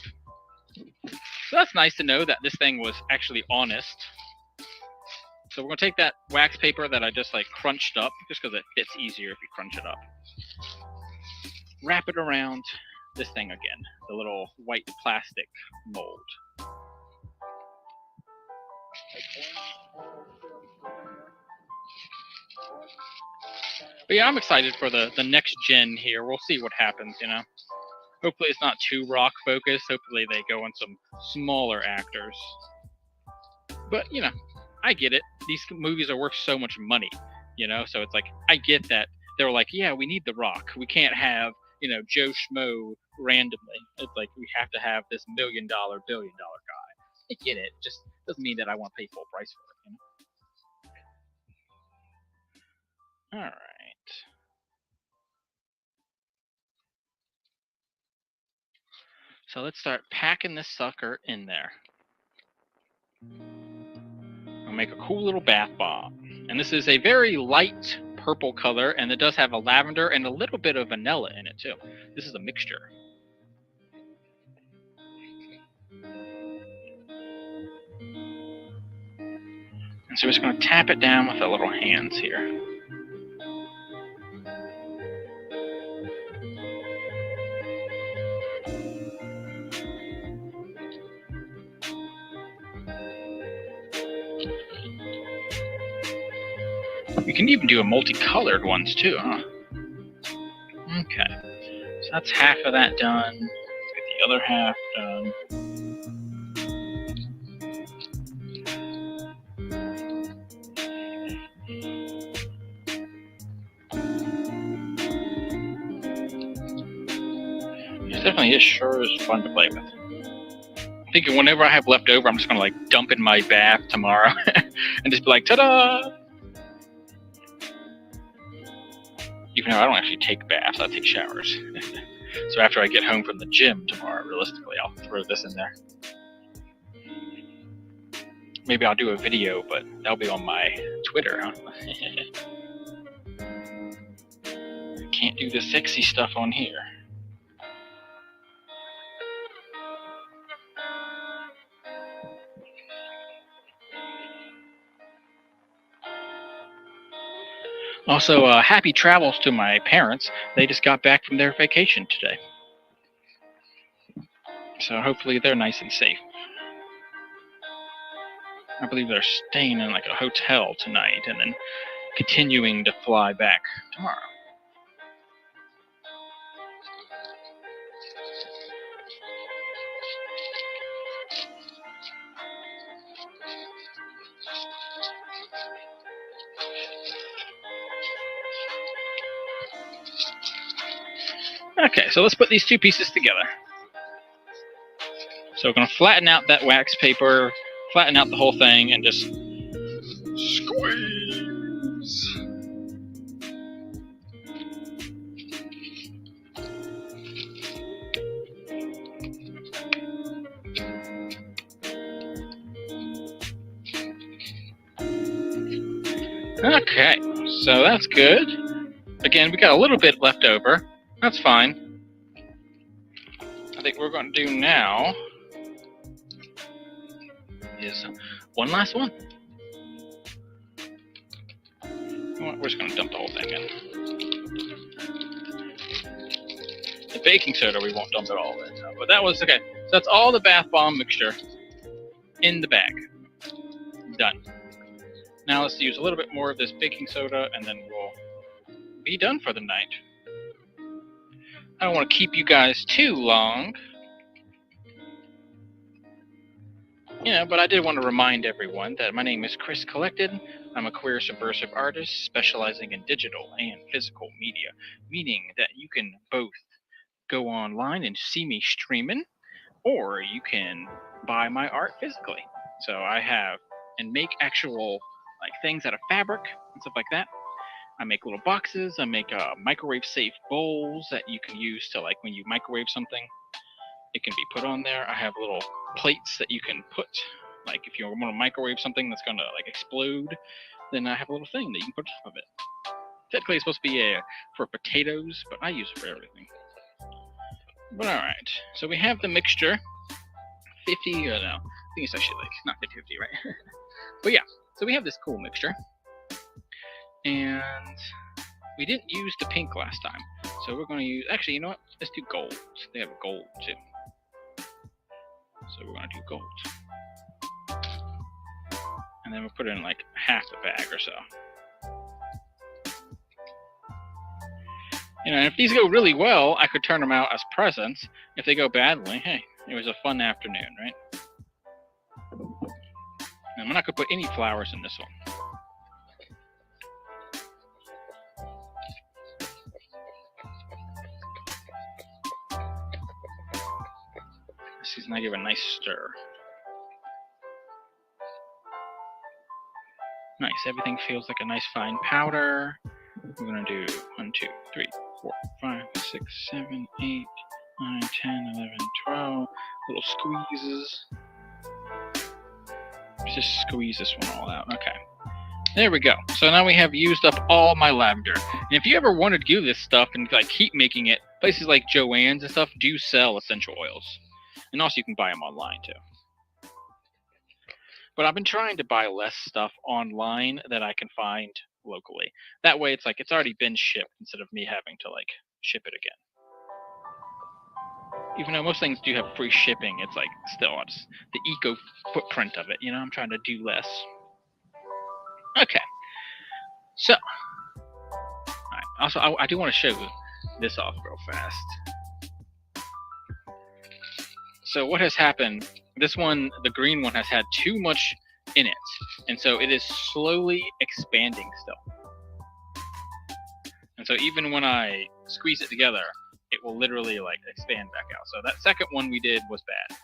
So that's nice to know that this thing was actually honest. So we're going to take that wax paper that I just like crunched up, just because it fits easier if you crunch it up. Wrap it around this thing again, the little white plastic mold. But yeah, I'm excited for the next gen here. We'll see what happens, Hopefully it's not too rock focused. Hopefully they go on some smaller actors. But, I get it. These movies are worth so much money, So it's like, I get that. They were like, yeah, we need The Rock. We can't have, Joe Schmo randomly. It's like, we have to have this $1 million, billion guy. I get it. Just doesn't mean that I want to pay full price for it, All right. So let's start packing this sucker in there. I'll make a cool little bath bomb. And this is a very light purple color, and it does have a lavender and a little bit of vanilla in it too. This is a mixture. And so we're just going to tap it down with the little hands here. You can even do a multicolored ones too, huh? Okay. So that's half of that done. Let's get the other half done. It definitely sure is fun to play with. I'm thinking whenever I have left over, I'm just going to like dump in my bath tomorrow and just be like, ta-da! Even though I don't actually take baths, I take showers. So after I get home from the gym tomorrow, realistically, I'll throw this in there. Maybe I'll do a video, but that'll be on my Twitter, huh? Can't do the sexy stuff on here. Also, happy travels to my parents. They just got back from their vacation today. So hopefully they're nice and safe. I believe they're staying in like a hotel tonight and then continuing to fly back tomorrow. Okay, so let's put these two pieces together. So we're going to flatten out that wax paper, flatten out the whole thing, and just squeeze. Okay, so that's good. Again, we got a little bit left over. That's fine. I think what we're going to do now is one last one. We're just going to dump the whole thing in. The baking soda, we won't dump it all in. But that was, okay. So that's all the bath bomb mixture in the bag. Done. Now let's use a little bit more of this baking soda, and then we'll be done for the night. I don't want to keep you guys too long. But I did want to remind everyone that my name is Chris Collected. I'm a queer subversive artist specializing in digital and physical media, meaning that you can both go online and see me streaming, or you can buy my art physically. So I have and make actual things out of fabric and stuff like that. I make little boxes. I make microwave safe bowls that you can use to when you microwave something, it can be put on there. I have little plates that you can put, if you want to microwave something that's going to explode, then I have a little thing that you can put on top of it. Technically, it's supposed to be for potatoes, but I use it for everything. But alright, so we have the mixture. 50, no, I think it's actually not 50-50, right? But yeah, so we have this cool mixture. And we didn't use the pink last time, so we're going to use, actually, you know what? Let's do gold. They have gold too. So we're going to do gold. And then we'll put in half the bag or so. And if these go really well, I could turn them out as presents. If they go badly, hey, it was a fun afternoon, right? And I'm not going to put any flowers in this one. This is going to give a nice stir. Nice, everything feels like a nice fine powder. We're going to do 1, 2, 3, 4, 5, 6, 7, 8, 9, 10, 11, 12. Little squeezes. Let's just squeeze this one all out. Okay. There we go. So now we have used up all my lavender. And if you ever wanted to do this stuff and keep making it, places like Joann's and stuff do sell essential oils. And also you can buy them online too. But I've been trying to buy less stuff online that I can find locally. That way it's it's already been shipped instead of me having to ship it again. Even though most things do have free shipping, it's still it's the eco footprint of it, I'm trying to do less. Okay. So, alright. Also, I do want to show this off real fast. So what has happened, this one, the green one, has had too much in it. And so it is slowly expanding still. And so even when I squeeze it together, it will literally expand back out. So that second one we did was bad.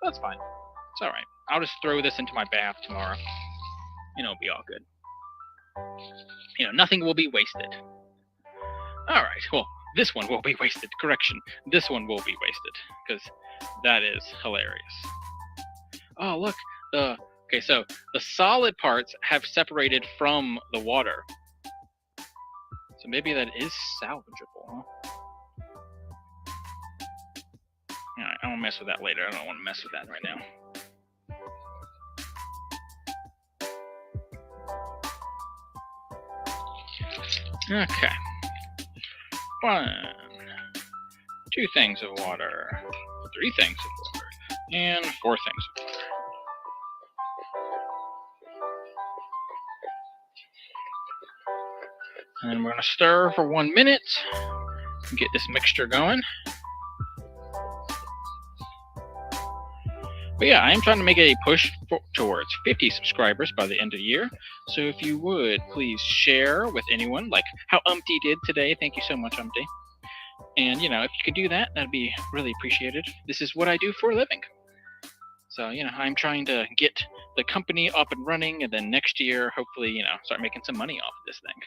That's fine. It's alright. I'll just throw this into my bath tomorrow. It'll be all good. Nothing will be wasted. Alright, well, this one will be wasted. Correction. This one will be wasted. Because that is hilarious. Oh, look. Okay, so the solid parts have separated from the water. So maybe that is salvageable, huh? Alright, I won't mess with that later. I don't want to mess with that right now. Okay. 1, 2 things of water, 3 things of water, and 4 things of water. And then we're going to stir for 1 minute and get this mixture going. But yeah, I am trying to make a push towards 50 subscribers by the end of the year. So if you would, please share with anyone, like how Umpty did today. Thank you so much, Umpty. And, if you could do that, that'd be really appreciated. This is what I do for a living. So, I'm trying to get the company up and running, and then next year, hopefully, start making some money off of this thing.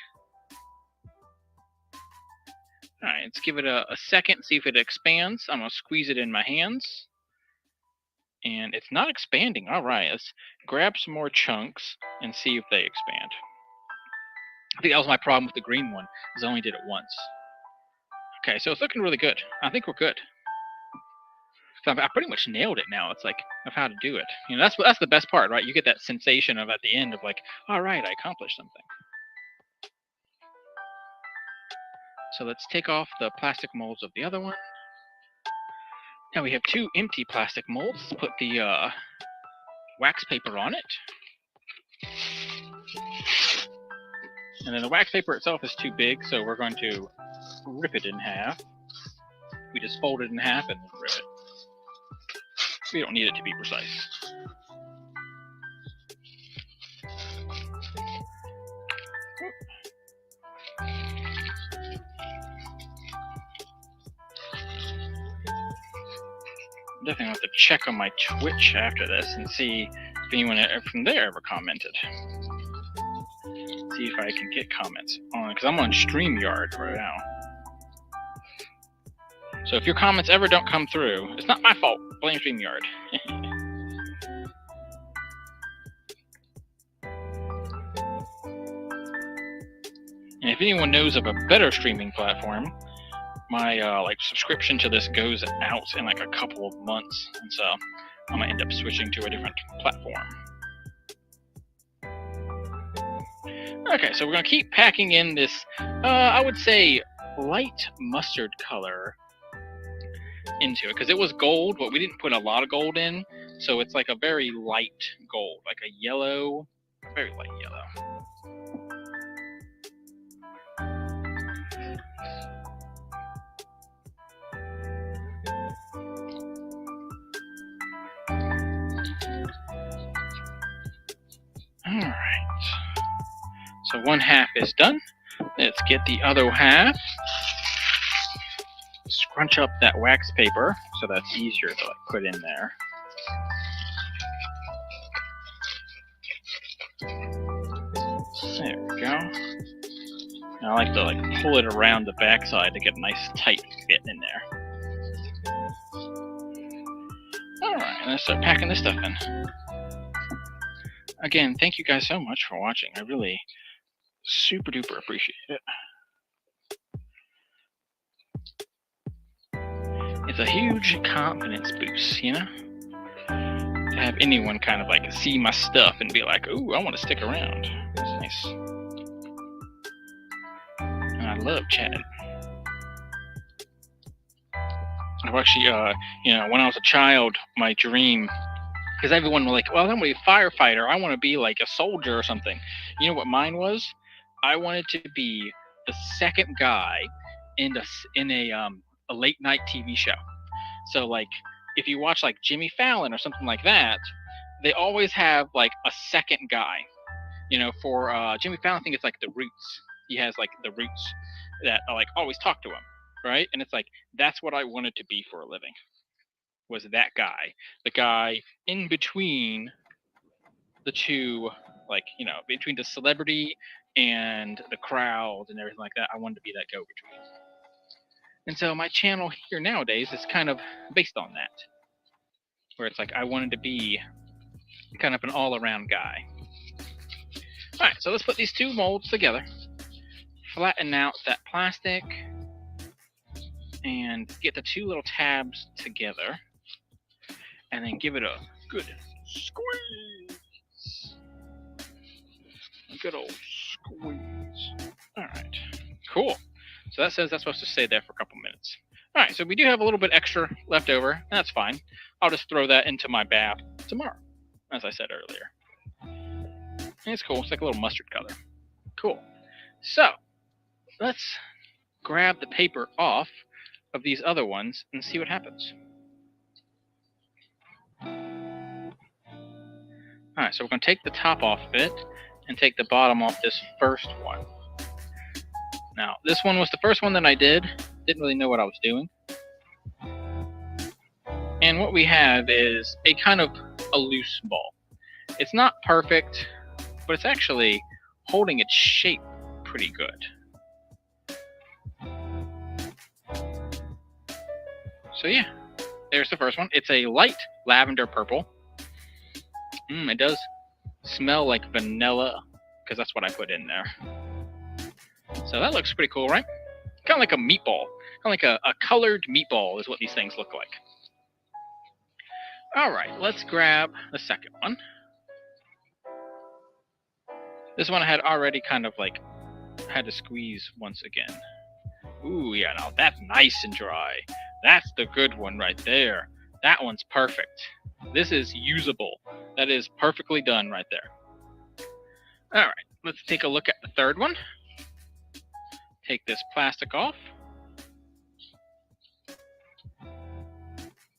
All right, let's give it a second, see if it expands. I'm going to squeeze it in my hands. And it's not expanding. All right, let's grab some more chunks and see if they expand. I think that was my problem with the green one, is I only did it once. Okay, so it's looking really good. I think we're good. So I pretty much nailed it now. It's of how to do it. That's the best part, right? You get that sensation of at the end of all right, I accomplished something. So let's take off the plastic molds of the other one. Now we have 2 empty plastic molds. Let's put the wax paper on it. And then the wax paper itself is too big, so we're going to rip it in half. We just fold it in half and rip it. We don't need it to be precise. Definitely have to check on my Twitch after this and see if anyone from there ever commented. See if I can get comments on, because I'm on StreamYard right now. So if your comments ever don't come through, it's not my fault. Blame StreamYard. And if anyone knows of a better streaming platform, my subscription to this goes out in like a couple of months, and so I'm gonna end up switching to a different platform. Okay, so we're gonna keep packing in this, I would say, light mustard color into it, because it was gold, but we didn't put a lot of gold in, so it's like a very light gold, like a yellow, a very light yellow. Alright, so one half is done. Let's get the other half. Scrunch up that wax paper so that's easier to put in there. There we go. Now I like to pull it around the backside to get a nice tight fit in there. Alright, let's start packing this stuff in. Again, thank you guys so much for watching. I really super duper appreciate it. It's a huge confidence boost, you know? To have anyone kind of see my stuff and be like, ooh, I want to stick around. That's nice. And I love chatting. I've actually, when I was a child, my dream, because everyone was like, well, I'm going to be a firefighter. I want to be like a soldier or something. You know what mine was? I wanted to be the second guy in a late night TV show. So if you watch Jimmy Fallon or something like that, they always have a second guy. For Jimmy Fallon, I think it's the Roots. He has the Roots that always talk to him, right? And it's that's what I wanted to be for a living. Was that guy, the guy in between the two, between the celebrity and the crowd and everything like that. I wanted to be that go-between. And so my channel here nowadays is kind of based on that, where it's I wanted to be kind of an all-around guy. All right, so let's put these two molds together, flatten out that plastic, and get the two little tabs together, and then give it a good squeeze. A good old squeeze. All right, cool. So that says that's supposed to stay there for a couple minutes. All right, so we do have a little bit extra left over. That's fine. I'll just throw that into my bath tomorrow, as I said earlier. And it's cool. It's like a little mustard color. Cool. So let's grab the paper off of these other ones and see what happens. All right, so we're going to take the top off of it and take the bottom off this first one. Now, this one was the first one that I did. Didn't really know what I was doing. And what we have is a kind of a loose ball. It's not perfect, but it's actually holding its shape pretty good. So yeah, there's the first one. It's a light lavender purple. It does smell like vanilla, because that's what I put in there. So that looks pretty cool, right? Kind of like a meatball. Kind of like a colored meatball is what these things look like. All right, let's grab the second one. This one I had already kind of had to squeeze once again. Ooh, yeah, now that's nice and dry. That's the good one right there. That one's perfect. This is usable. That is perfectly done right there. All right, let's take a look at the third one. take this plastic off.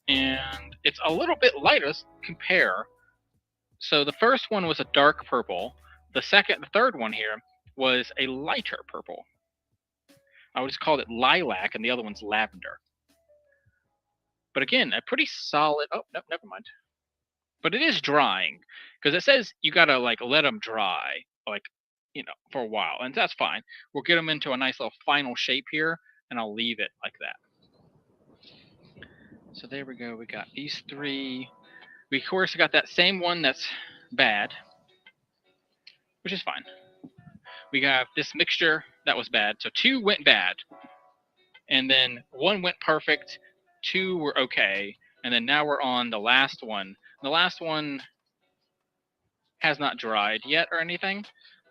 And it's a little bit lighter compare. So the first one was a dark purple. The third one here was a lighter purple. I would just call it lilac, and the other one's lavender. But again, a pretty solid. Oh, no, never mind. But it is drying because it says you gotta like let them dry, like for a while, and that's fine. We'll get them into a nice little final shape here, and I'll leave it like that. So there we go. We got these three. We of course got that same one that's bad, which is fine. We got this mixture that was bad, so 2 went bad, and then 1 went perfect, 2 were okay, and then now we're on the last one. The last one has not dried yet or anything,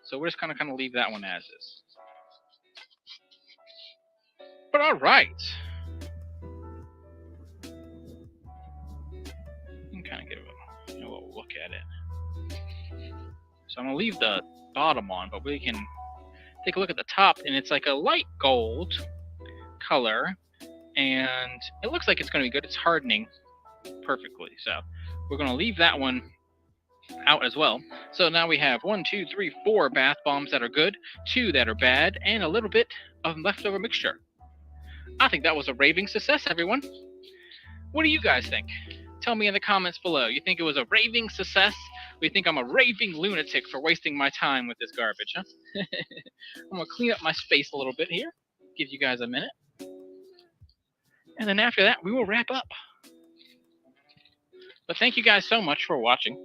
so we're just gonna kind of leave that one as is. But all right, you can kind of get a little look at it. So I'm gonna leave the bottom on, but we can take a look at the top, and it's like a light gold color, and it looks like it's going to be good. It's hardening perfectly, so we're going to leave that one out as well. So now we have 1, 2, 3, 4 bath bombs that are good, 2 that are bad, and a little bit of leftover mixture. I think that was a raving success, everyone. What do you guys think? Tell me in the comments below. You think it was a raving success? Or you think I'm a raving lunatic for wasting my time with this garbage, huh? I'm going to clean up my space a little bit here. Give you guys a minute. And then after that, we will wrap up. But thank you guys so much for watching.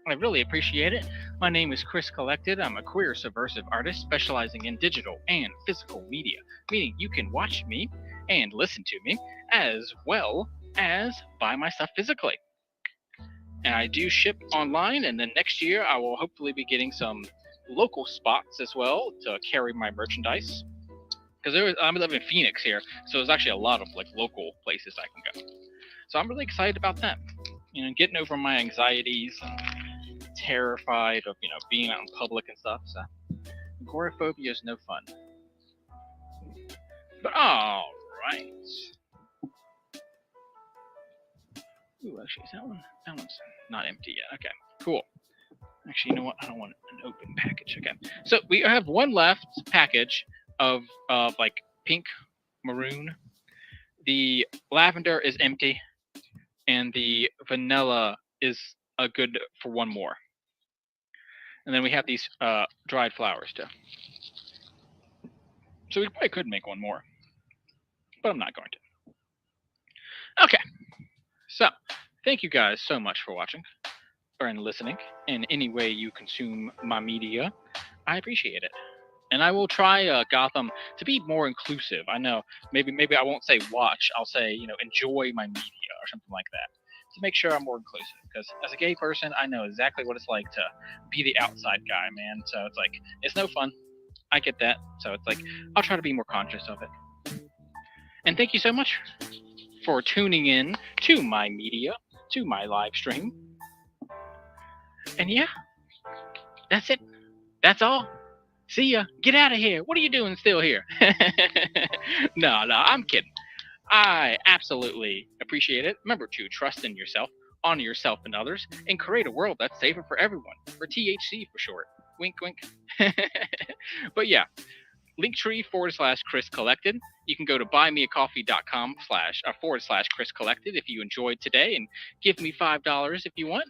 I really appreciate it. My name is Chris Collected. I'm a queer subversive artist specializing in digital and physical media, meaning you can watch me and listen to me as well as buy my stuff physically. And I do ship online, and then next year I will hopefully be getting some local spots as well to carry my merchandise. Because I live in Phoenix here, so there's actually a lot of like local places I can go. So I'm really excited about that. Getting over my anxieties, and terrified of being out in public and stuff. So agoraphobia is no fun. But all right. Ooh, actually, is that one? That one's not empty yet. Okay, cool. Actually, you know what? I don't want an open package. Okay, so we have one left package of like pink maroon. The lavender is empty, and the vanilla is a good for one more. And then we have these dried flowers too. So we probably could make one more, but I'm not going to. Okay, so thank you guys so much for watching or listening in any way you consume my media. I appreciate it. And I will try Gotham to be more inclusive. I know maybe I won't say watch. I'll say enjoy my media or something like that to make sure I'm more inclusive. Because as a gay person, I know exactly what it's like to be the outside guy, man. So it's like it's no fun. I get that. So it's like I'll try to be more conscious of it. And thank you so much for tuning in to my media, to my live stream. And yeah, that's it. That's all. See ya. Get out of here. What are you doing still here? No, I'm kidding. I absolutely appreciate it. Remember to trust in yourself, honor yourself and others, and create a world that's safer for everyone. For THC for short. Wink, wink. But yeah, Linktree/Chris Collected. You can go to buymeacoffee.com /Chris Collected if you enjoyed today, and give me $5 if you want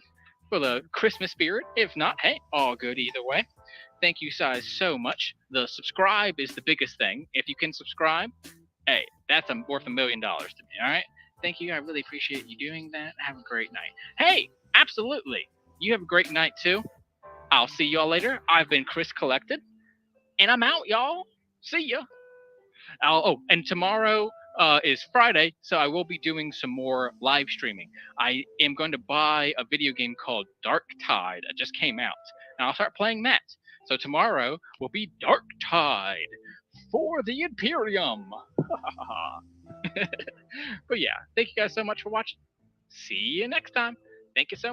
for the Christmas spirit. If not, hey, all good either way. Thank you guys so much. The subscribe is the biggest thing. If you can subscribe, hey, that's worth $1 million to me, all right? Thank you. I really appreciate you doing that. Have a great night. Hey, absolutely. You have a great night, too. I'll see y'all later. I've been Chris Collected, and I'm out, y'all. See ya. And tomorrow is Friday, so I will be doing some more live streaming. I am going to buy a video game called Dark Tide that just came out, and I'll start playing that. So tomorrow will be Dark Tide for the Imperium. But yeah, thank you guys so much for watching. See you next time. Thank you so much.